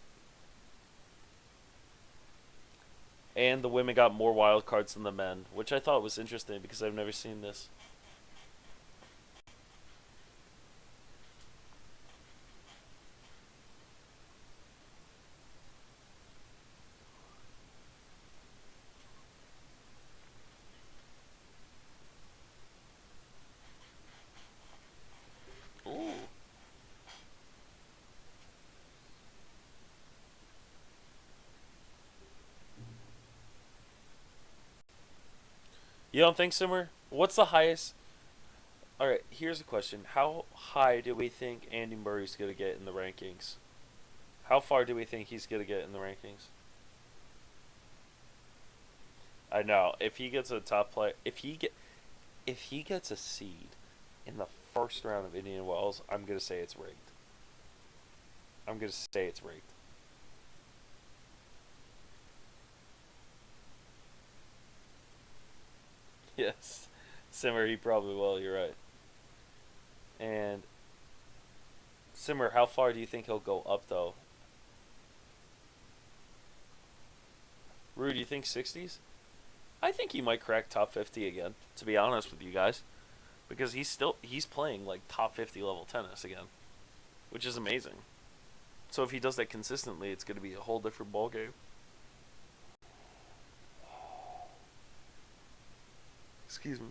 And the women got more wild cards than the men, which I thought was interesting because I've never seen this. Ooh. You don't think, Simmer? What's the highest? All right, here's a question. How high do we think Andy Murray's going to get in the rankings? How far do we think he's going to get in the rankings? I know. If he gets a top play, if he gets a seed in the first round of Indian Wells, I'm going to say it's rigged. I'm going to say it's rigged. Yes. Simmer, he probably will, you're right. And Simmer, how far do you think he'll go up, though? Ruud, do you think 60s? I think he might crack top 50 again, to be honest with you guys. Because he's playing like top 50 level tennis again, which is amazing. So if he does that consistently, it's going to be a whole different ballgame. Excuse me.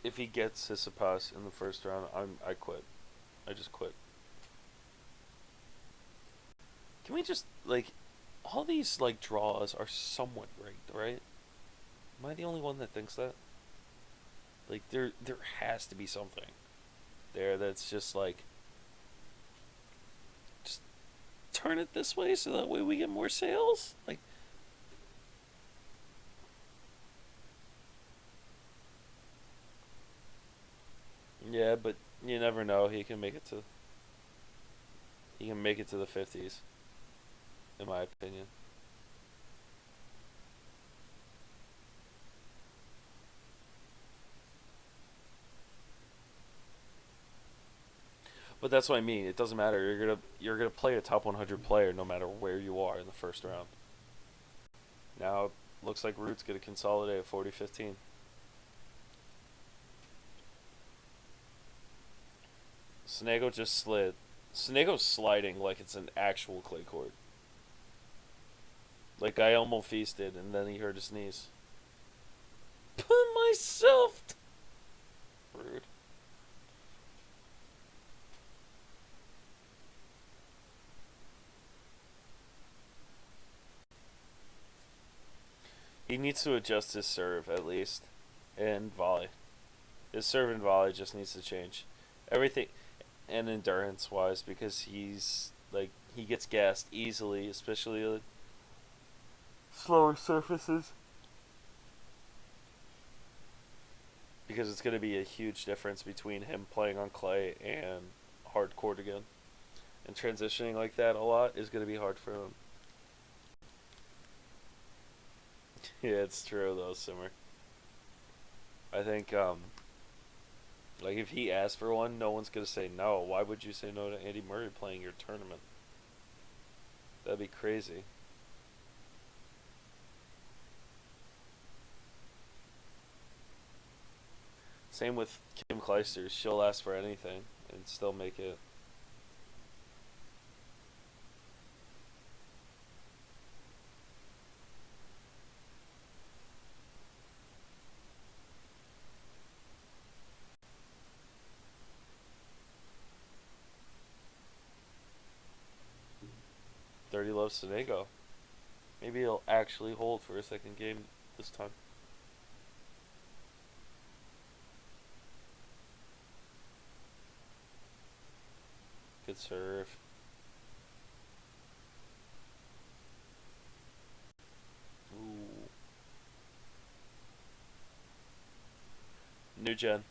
If he gets Tsitsipas in the first round, I quit. I just quit. Can we just like all these like draws are somewhat rigged, right? Am I the only one that thinks that? Like there has to be something there that's just like just turn it this way so that way we get more sales? Like yeah, but you never know. He can make it to the 50s in my opinion. But that's what I mean. It doesn't matter. You're gonna play a top 100 player no matter where you are in the first round. Now looks like Ruud's gonna consolidate at 40-15. Sonego just slid. Sonego's sliding like it's an actual clay court. Like I almost feasted and then he hurt his knees. Put myself. Rude. He needs to adjust his serve at least, and volley. His serve and volley just needs to change. Everything, and endurance wise, because he's like he gets gassed easily, especially like slower surfaces. Because it's going to be a huge difference between him playing on clay and hard court again, and transitioning like that a lot is going to be hard for him. Yeah, it's true though, Simmer. I think like if he asks for one, no one's gonna say no. Why would you say no to Andy Murray playing your tournament? That'd be crazy. Same with Kim Clijsters. She'll ask for anything and still make it. Dirty Love Sonego. Maybe he'll actually hold for a second game this time. Good serve. Ooh. New gen.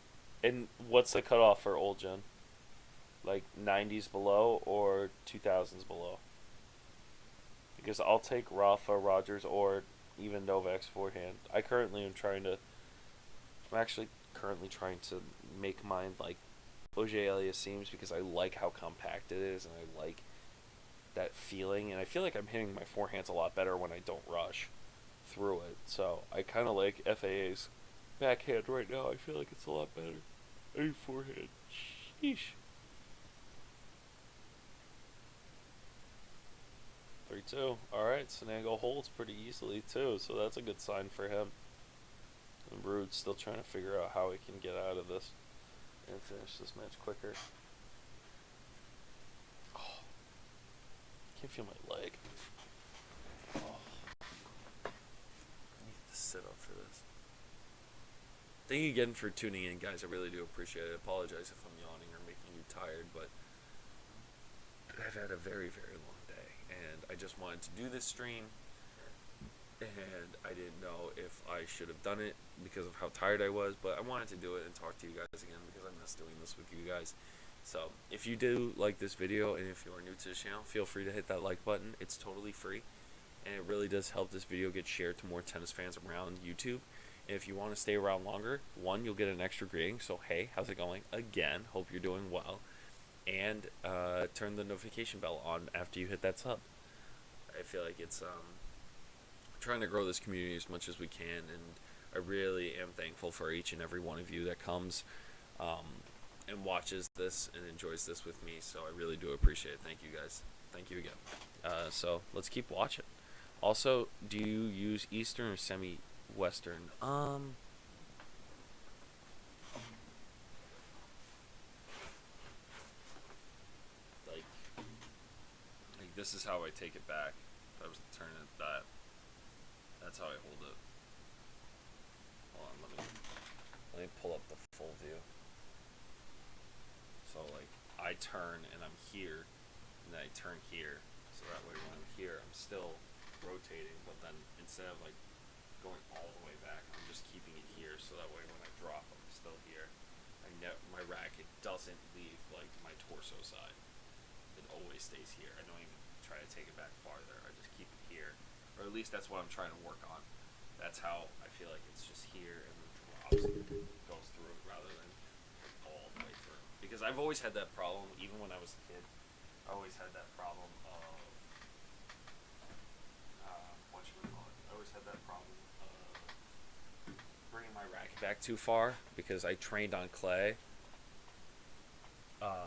And what's the cutoff for old gen? Like 90s below or 2000s below? Because I'll take Rafa, Rogers, or even Novak's forehand. I'm actually currently trying to make mine like Oje Aliassime's because I like how compact it is and I like that feeling. And I feel like I'm hitting my forehands a lot better when I don't rush through it. So I kind of like FAA's backhand right now. I feel like it's a lot better. A forehand. Sheesh. 3-2. Alright, Sonego holds pretty easily too, so that's a good sign for him. And Ruud's still trying to figure out how he can get out of this and finish this match quicker. Oh, I can't feel my leg. Oh. I need to sit up for this. Thank you again for tuning in, guys. I really do appreciate it. I apologize if I'm yawning or making you tired, but I've had a very, very long day, and I just wanted to do this stream, and I didn't know if I should have done it because of how tired I was, but I wanted to do it and talk to you guys again because I miss doing this with you guys. So if you do like this video and if you are new to the channel, feel free to hit that like button. It's totally free, and it really does help this video get shared to more tennis fans around YouTube. And if you want to stay around longer, one, you'll get an extra greeting. So, hey, how's it going? Again, hope you're doing well. And turn the notification bell on after you hit that sub. I feel like it's trying to grow this community as much as we can, and I really am thankful for each and every one of you that comes and watches this and enjoys this with me. So I really do appreciate it. Thank you guys. Thank you again. So let's keep watching. Also, do you use Eastern or semi-Western? Like this is how I take it back. If I was to turn it that. That's how I hold it. Hold on, let me pull up the full view. So like I turn and I'm here, and then I turn here, so that way when I'm here I'm still rotating, but then instead of like going all the way back, I'm just keeping it here, so that way when I drop I'm still here. My racket doesn't leave like my torso side. It always stays here. I don't even try to take it back farther. I just keep it here. Or at least that's what I'm trying to work on. That's how I feel like it's just here and then drops and goes through rather than all the way through. Because I've always had that problem, even when I was a kid. I always had that problem of I always had that problem of bringing my racket back too far because I trained on clay. I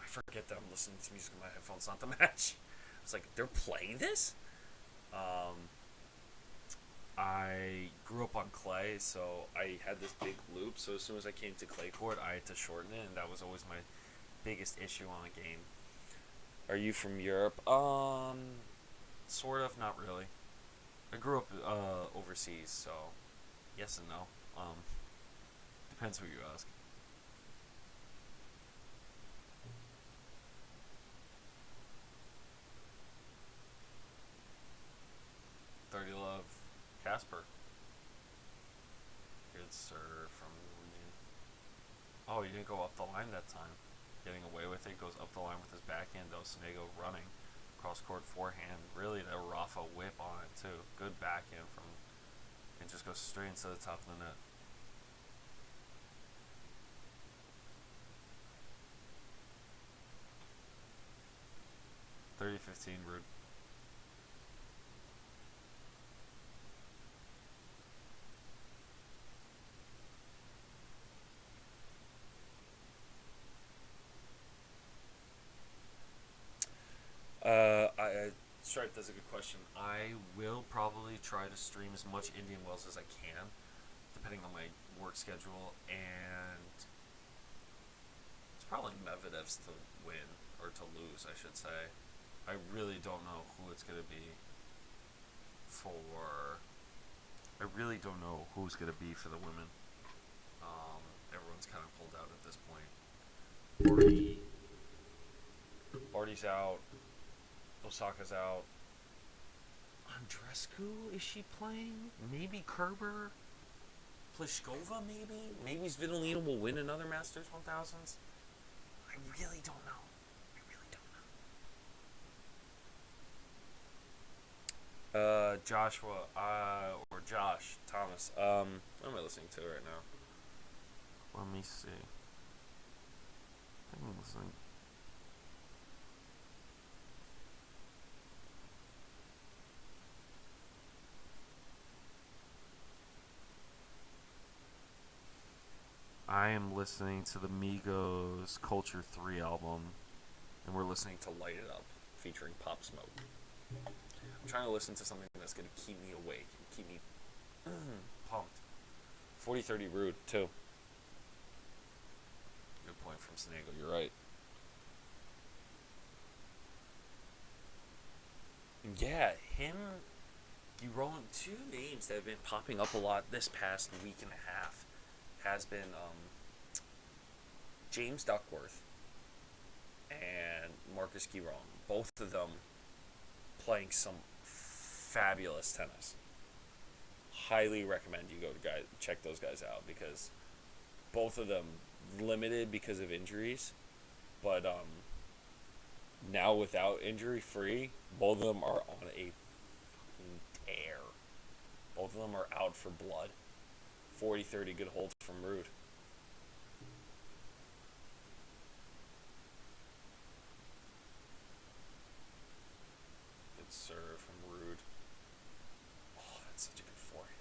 forget that I'm listening to music in my headphones, not the match. It's like, they're playing this? I grew up on clay, so I had this big loop, so as soon as I came to clay court, I had to shorten it, and that was always my biggest issue on the game. Are you from Europe? Sort of, not really. I grew up overseas, so yes and no. Depends who you ask. 30 love, Casper. Good serve from Union. Oh, he didn't go up the line that time. Getting away with it, goes up the line with his backhand, though. Sonego running. Cross court forehand. Really, that Rafa whip on it, too. Good backhand from. And just goes straight into the top of the net. $30-15, Ruud. Stripe, that's a good question. I will probably try to stream as much Indian Wells as I can, depending on my work schedule, and it's probably Medvedev's to win, or to lose, I should say. I really don't know who it's going to be for. I really don't know who's going to be for the women. Everyone's kind of pulled out at this point. Barty's out. Osaka's out. Andrescu, is she playing? Maybe Kerber? Pliskova, maybe? Maybe Svitolina will win another Masters 1000s? I really don't know. Joshua, or Josh Thomas. What am I listening to right now? Let me see. I think I'm listening. I am listening to the Migos Culture 3 album, and we're listening to Light It Up, featuring Pop Smoke. I'm trying to listen to something that's going to keep me awake and keep me pumped. 40-30 Ruud, too. Good point from Sonego, you're right. Yeah, him, you roll in two names that have been popping up a lot this past week and a half. Has been James Duckworth and Marcus Giron. Both of them playing some fabulous tennis. Highly recommend you go to check those guys out, because both of them limited because of injuries, but now without injury free, both of them are on a fucking tear. Both of them are out for blood. 40-30 good holds from Ruud. Good serve from Ruud. Oh, that's such a good forehand.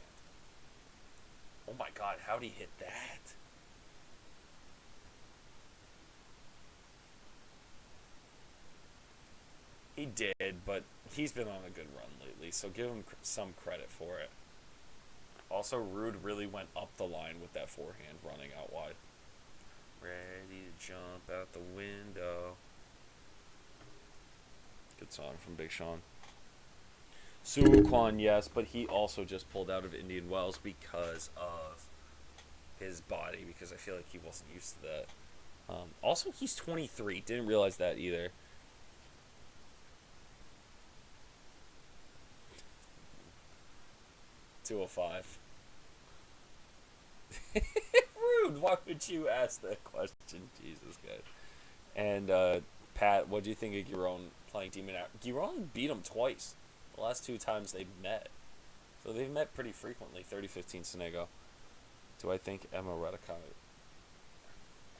Oh my god, how'd he hit that? He did, but he's been on a good run lately, so give him some credit for it. Also, Ruud really went up the line with that forehand running out wide. Ready to jump out the window. Good song from Big Sean. Suwon, yes, but he also just pulled out of Indian Wells because of his body, because I feel like he wasn't used to that. Also, he's 23. Didn't realize that either. $205. Rude. Why would you ask that question? Jesus, guys. And Pat, what do you think of Giron playing Demon out? Giron beat him twice. The last two times they met. So they've met pretty frequently. 30-15 Sonego. Do I think Emma Redicott?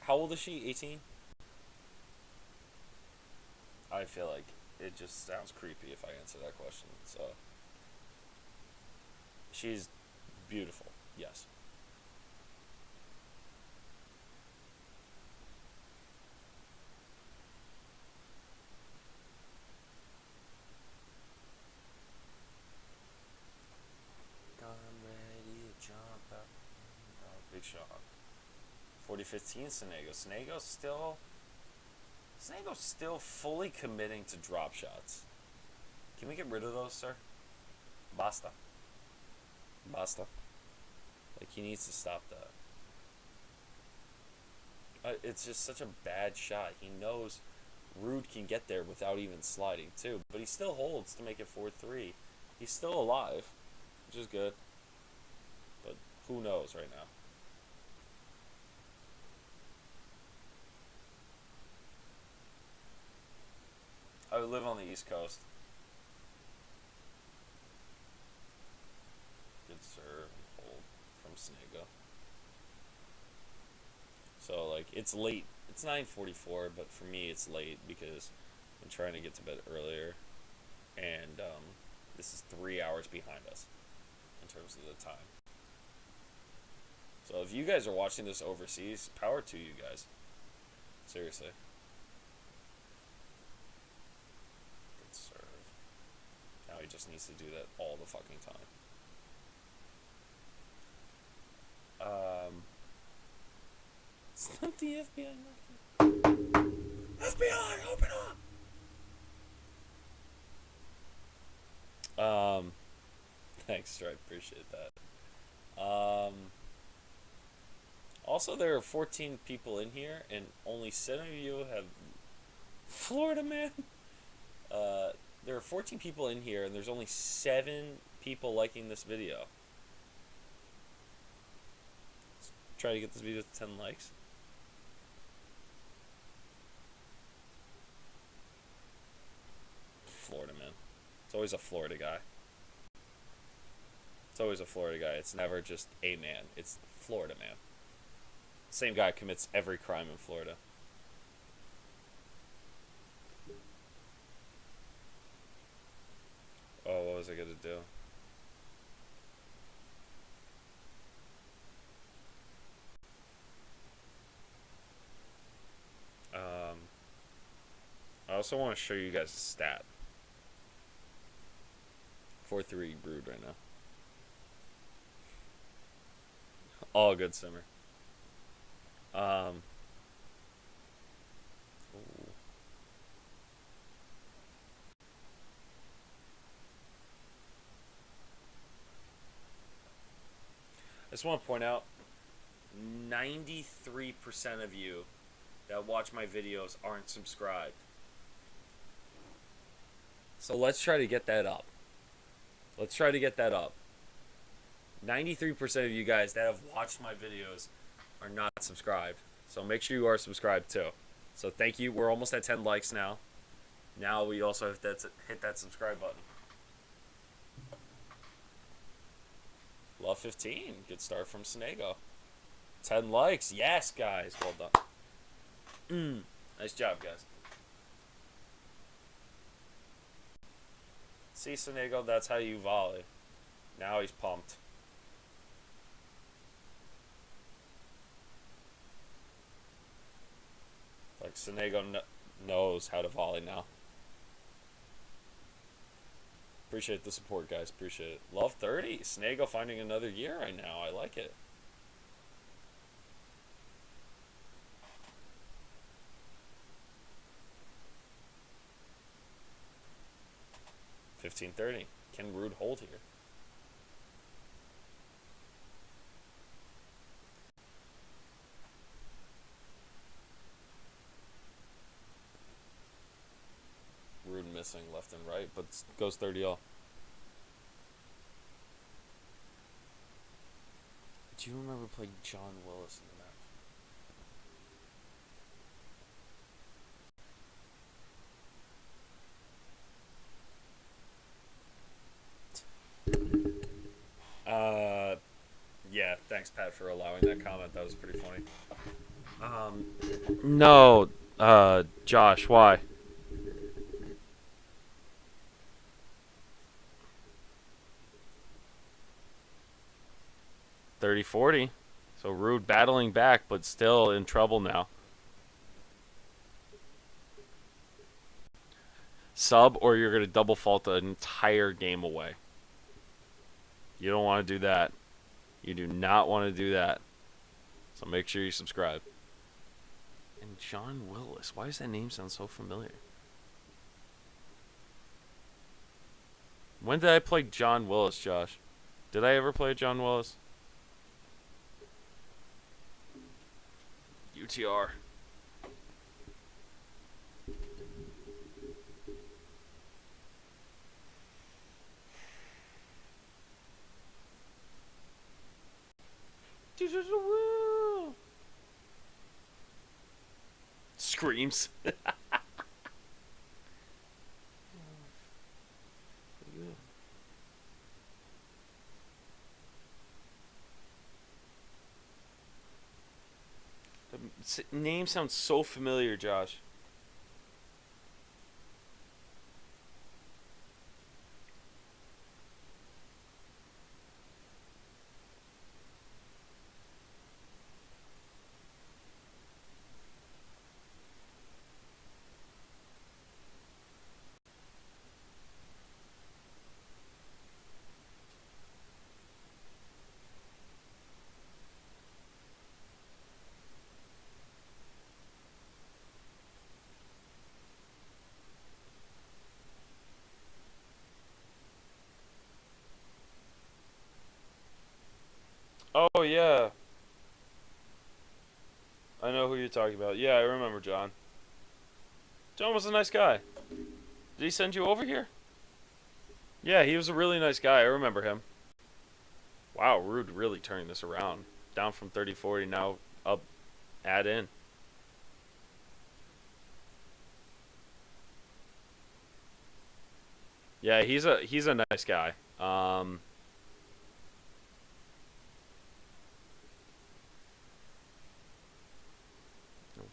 How old is she? 18? I feel like it just sounds creepy if I answer that question. So she's beautiful. Yes. I'm ready to jump up. Oh, big shot. 40-15 Sonego. Sonego's still fully committing to drop shots. Can we get rid of those, sir? Basta. Basta. Like, he needs to stop that. It's just such a bad shot. He knows Ruud can get there without even sliding, too. But he still holds to make it 4-3. He's still alive, which is good. But who knows right now? I live on the East Coast. Good serve and hold from Sonego. So, like, it's late. It's 9:44, but for me it's late because I'm trying to get to bed earlier. And this is 3 hours behind us in terms of the time. So if you guys are watching this overseas, power to you guys. Seriously. Good serve. Now he just needs to do that all the fucking time. It's not the FBI. FBI, open up! Thanks, Stripe. Appreciate that. Also, there are 14 people in here, and only 7 of you have... Florida man! There are 14 people in here, and there's only 7 people liking this video. Let's try to get this video to 10 likes. Florida man. It's always a Florida guy. It's always a Florida guy. It's never just a man. It's Florida man. Same guy commits every crime in Florida. Oh, what was I gonna do? I also want to show you guys a stat. 4-3 Ruud right now. All good, Simmer. Ooh. I just want to point out 93% of you that watch my videos aren't subscribed. So let's try to get that up. Let's try to get that up. 93% of you guys that have watched my videos are not subscribed. So make sure you are subscribed too. So thank you. We're almost at 10 likes now. Now we also have to hit that subscribe button. Love 15. Good start from Sonego. 10 likes. Yes, guys. Well done. Nice job, guys. See, Sonego, that's how you volley. Now he's pumped. Like, Sonego knows how to volley now. Appreciate the support, guys. Appreciate it. Love 30. Sonego finding another year right now. I like it. $15.30. Can Ruud hold here? Ruud missing left and right, but goes 30 all. Do you remember playing John Willis in the match? Yeah, thanks, Pat, for allowing that comment. That was pretty funny. No, Josh, why? $30-40. So Ruud battling back, but still in trouble now. Sub, or you're going to double fault the entire game away. You don't want to do that. You do not want to do that. So make sure you subscribe. And John Willis. Why does that name sound so familiar? When did I play John Willis, Josh? Did I ever play John Willis? UTR. Screams. The name sounds so familiar, Josh. Oh, yeah. I know who you're talking about. Yeah, I remember John. John was a nice guy. Did he send you over here? Yeah, he was a really nice guy. I remember him. Wow, Ruud really turning this around. Down from 30-40, now up, add in. Yeah, he's a nice guy.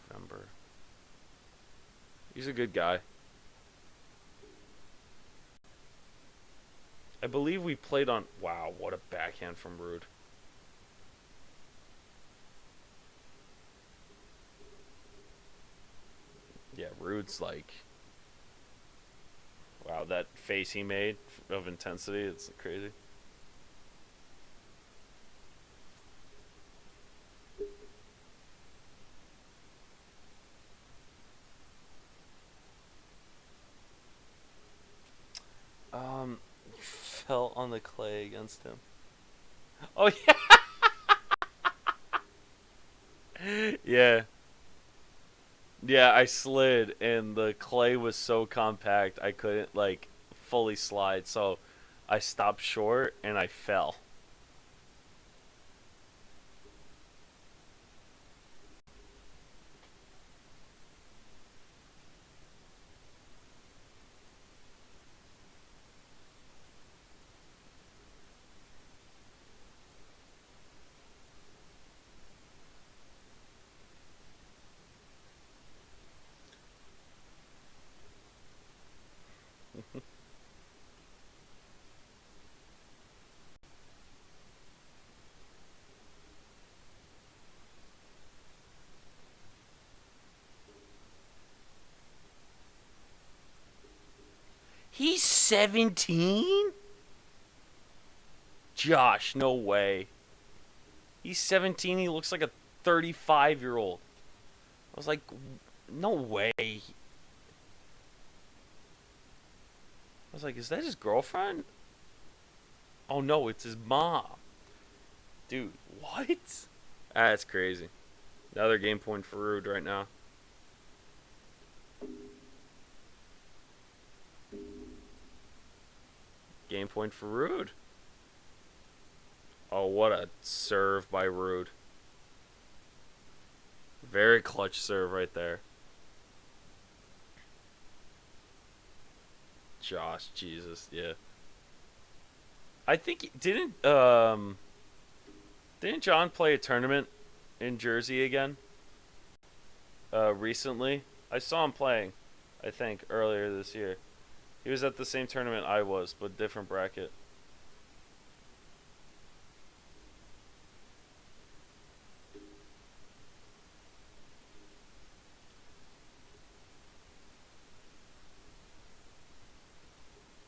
November. He's a good guy. I believe we played on... Wow, what a backhand from Ruud. Yeah, Ruud's like... Wow, that face he made of intensity, it's crazy. Fell on the clay against him. Oh, yeah. Yeah. Yeah, I slid, and the clay was so compact, I couldn't, like, fully slide, so I stopped short, and I fell. He's 17? Josh, no way. He's 17. He looks like a 35-year-old. I was like, no way. I was like, is that his girlfriend? Oh, no, it's his mom. Dude, what? That's crazy. Another game point for Ruud right now. Game point for Ruud. Oh, what a serve by Ruud. Very clutch serve right there. Josh, Jesus, yeah. I think didn't John play a tournament in Jersey again? Recently, I saw him playing. I think earlier this year, he was at the same tournament I was, but different bracket.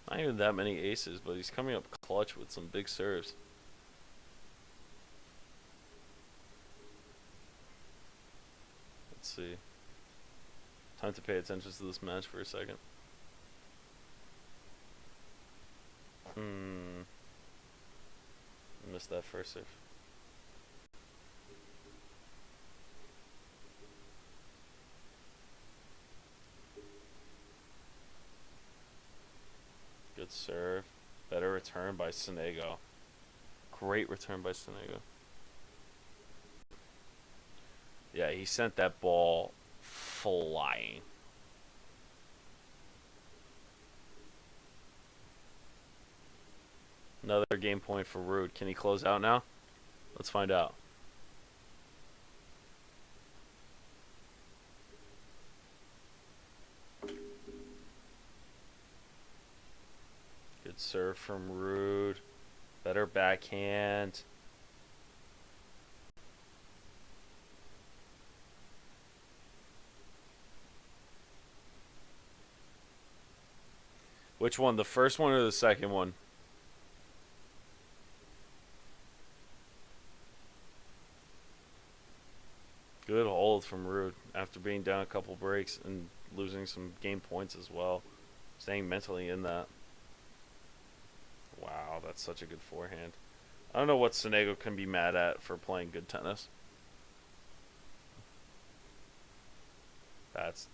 Not even that many aces, but he's coming up clutch with some big serves. Let's see. Time to pay attention to this match for a second. Missed that first serve. Good serve. Better return by Sonego. Great return by Sonego. Yeah, he sent that ball flying. Another game point for Ruud. Can he close out now? Let's find out. Good serve from Ruud. Better backhand. Which one? The first one or the second one? Good hold from Ruud after being down a couple breaks and losing some game points as well. Staying mentally in that. Wow, that's such a good forehand. I don't know what Sonego can be mad at for playing good tennis. That's...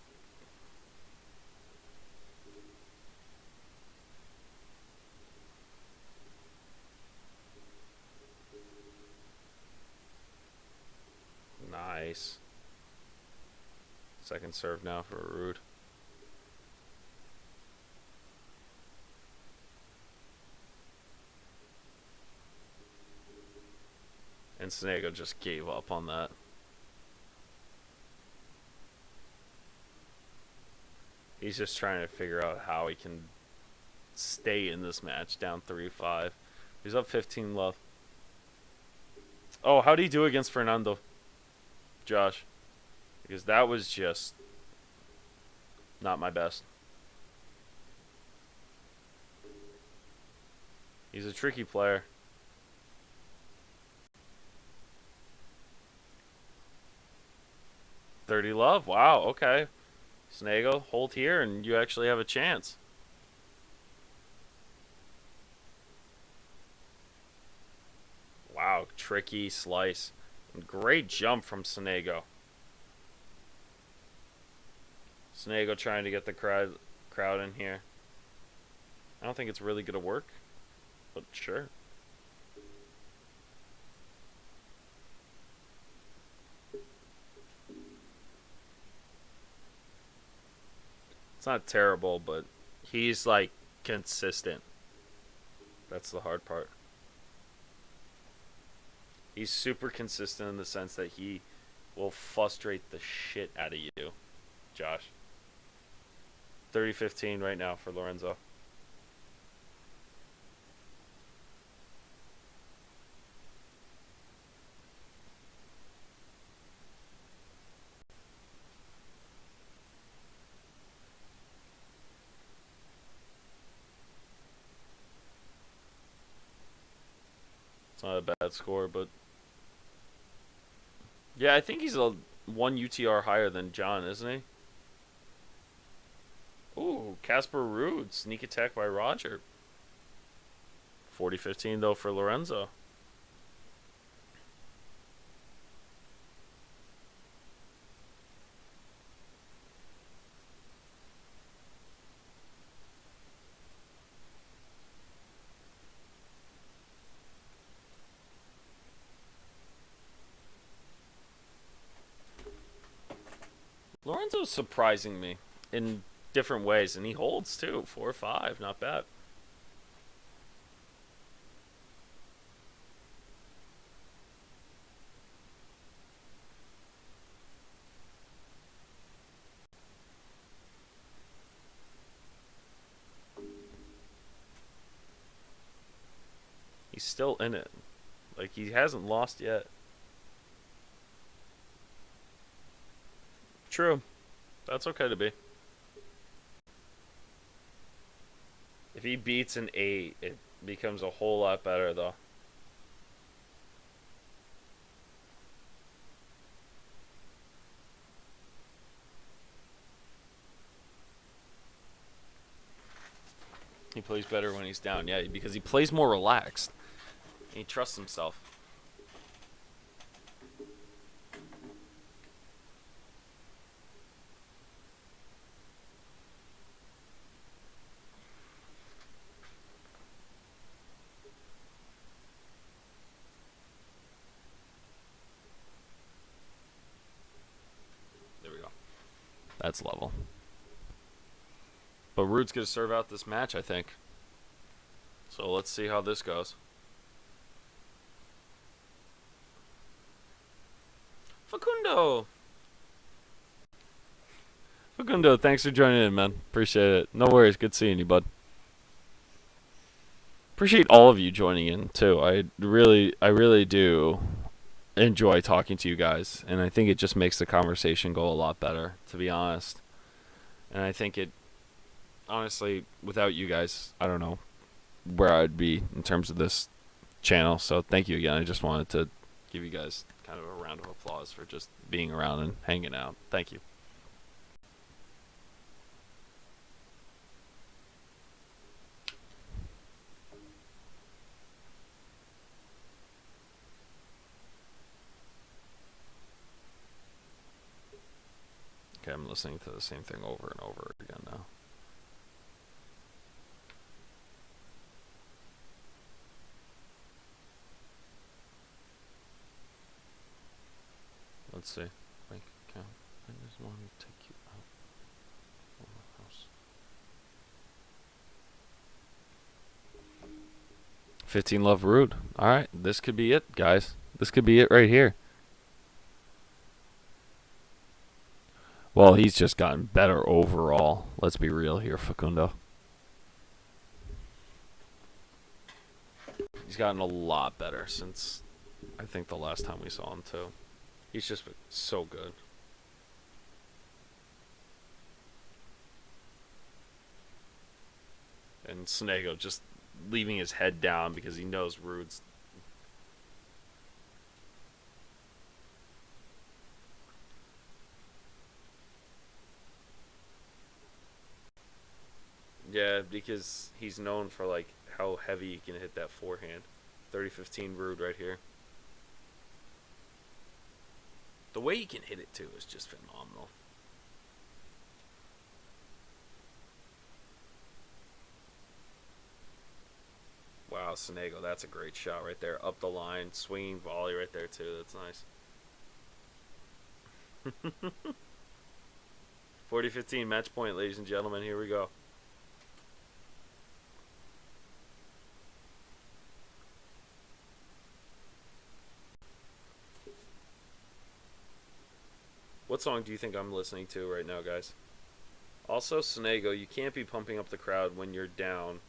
nice. Second serve now for Ruud. And Sonego just gave up on that. He's just trying to figure out how he can stay in this match down 3-5. He's up 15 love. Oh, how do you do against Fernando, Josh? Because that was just not my best. He's a tricky player. $30 love. Wow, okay. Sonego, hold here and you actually have a chance. Wow, tricky slice. And great jump from Sonego. Sonego trying to get the crowd in here. I don't think it's really going to work, but sure. It's not terrible, but he's like consistent. That's the hard part. He's super consistent in the sense that he will frustrate the shit out of you, Josh. 30-15 right now for Lorenzo. not a bad score, but yeah, I think he's a 1 UTR higher than John, isn't he? Ooh, Casper Ruud, sneak attack by Roger. 40-15 though for Lorenzo. Lorenzo's surprising me in different ways, and he holds too. 4-5, not bad. He's still in it. Like, he hasn't lost yet. True. That's okay to be. If he beats an 8, it becomes a whole lot better, though. He plays better when he's down, yeah, because he plays more relaxed. And he trusts himself. There we go. That's level. But Ruud's going to serve out this match, I think. So let's see how this goes. Facundo, thanks for joining in, man. Appreciate it. No worries. Good seeing you, bud. Appreciate all of you joining in, too. I really do enjoy talking to you guys. And I think it just makes the conversation go a lot better, to be honest. And I think it, honestly, without you guys, I don't know where I'd be in terms of this channel. So thank you again. I just wanted to give you guys kind of a round of applause for just being around and hanging out. Thank you. Okay, I'm listening to the same thing over and over again now. Let's see. Bank account. I just want to take you out of the house. 15 love Ruud. Alright, this could be it, guys. This could be it right here. Well, he's just gotten better overall. Let's be real here, Facundo. He's gotten a lot better since, I think, the last time we saw him, too. He's just been so good. And Sonego just leaving his head down because he knows Ruud's. Yeah, because he's known for like how heavy he can hit that forehand. 30-15 Ruud right here. The way he can hit it too is just phenomenal. Wow, Sonego, that's a great shot right there. Up the line, swinging volley right there too. That's nice. 40-15 match point, ladies and gentlemen. Here we go. What song do you think I'm listening to right now, guys? Also, Sonego, you can't be pumping up the crowd when you're down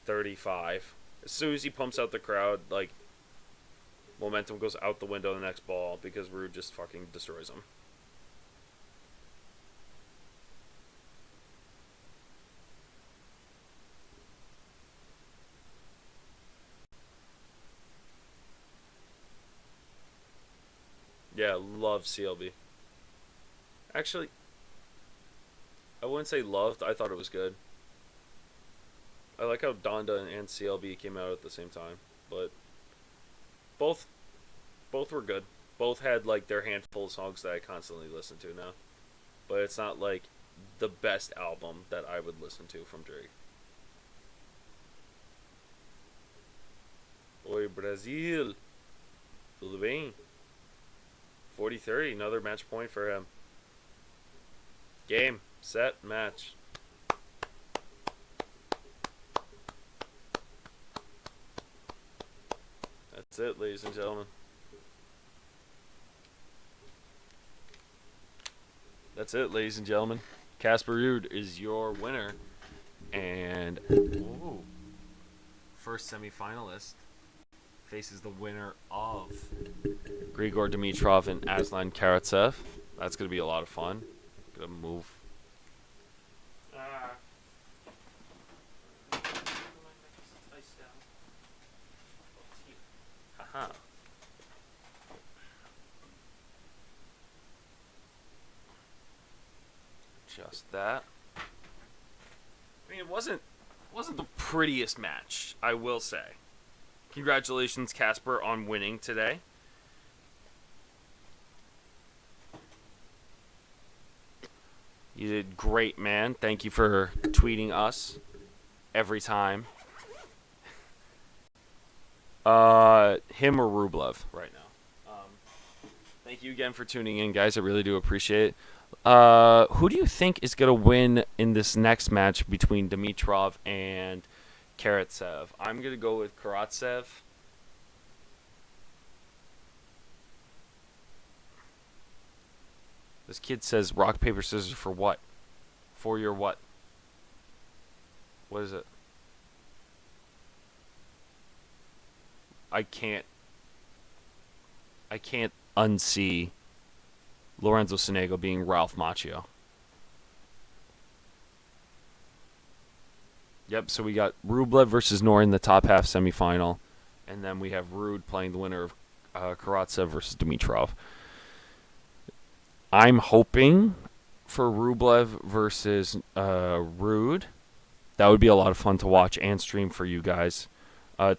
35. As soon as he pumps out the crowd, like, momentum goes out the window the next ball because Ruud just fucking destroys him. Yeah, love CLB. Actually, I wouldn't say loved. I thought it was good. I like how Donda and CLB came out at the same time, but both both were good. Both had like their handful of songs that I constantly listen to now, but it's not like the best album that I would listen to from Drake. Oi, Brazil. Tudo bem? 40-30, another match point for him. Game, set, match. That's it, ladies and gentlemen. That's it, ladies and gentlemen. Casper Ruud is your winner. And ooh, first semifinalist faces the winner of Grigor Dimitrov and Aslan Karatsev. That's going to be a lot of fun. Going to move. Haha. Just that. I mean, it wasn't the prettiest match, I will say. Congratulations, Casper, on winning today. You did great, man. Thank you for tweeting us every time. Him or Rublev right now. Thank you again for tuning in, guys. I really do appreciate it. Who do you think is going to win in this next match between Dimitrov and Karatsev? I'm going to go with Karatsev. This kid says rock, paper, scissors for what? For your what? What is it? I can't unsee Lorenzo Sonego being Ralph Macchio. Yep, so we got Rublev versus Nor in the top half semifinal. And then we have Ruud playing the winner of Karatsev versus Dimitrov. I'm hoping for Rublev versus Ruud. That would be a lot of fun to watch and stream for you guys.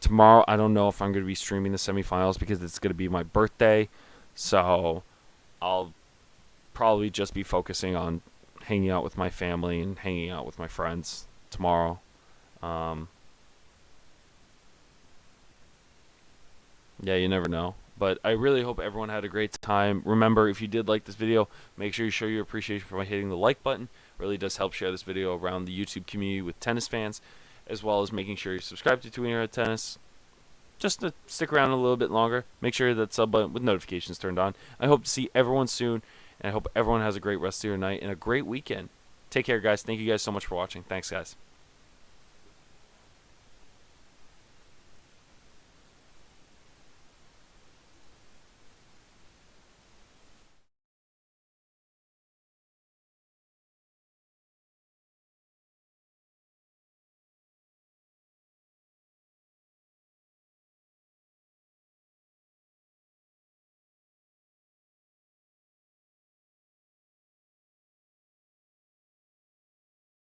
Tomorrow, I don't know if I'm going to be streaming the semifinals because it's going to be my birthday. So I'll probably just be focusing on hanging out with my family and hanging out with my friends tomorrow. Yeah, you never know. But I really hope everyone had a great time. Remember, if you did like this video, make sure you show your appreciation by hitting the like button. It really does help share this video around the YouTube community with tennis fans, as well as making sure you subscribe to Tweener Tennis. Just to stick around a little bit longer, make sure that sub button with notifications turned on. I hope to see everyone soon, and I hope everyone has a great rest of your night and a great weekend. Take care, guys. Thank you guys so much for watching. Thanks, guys.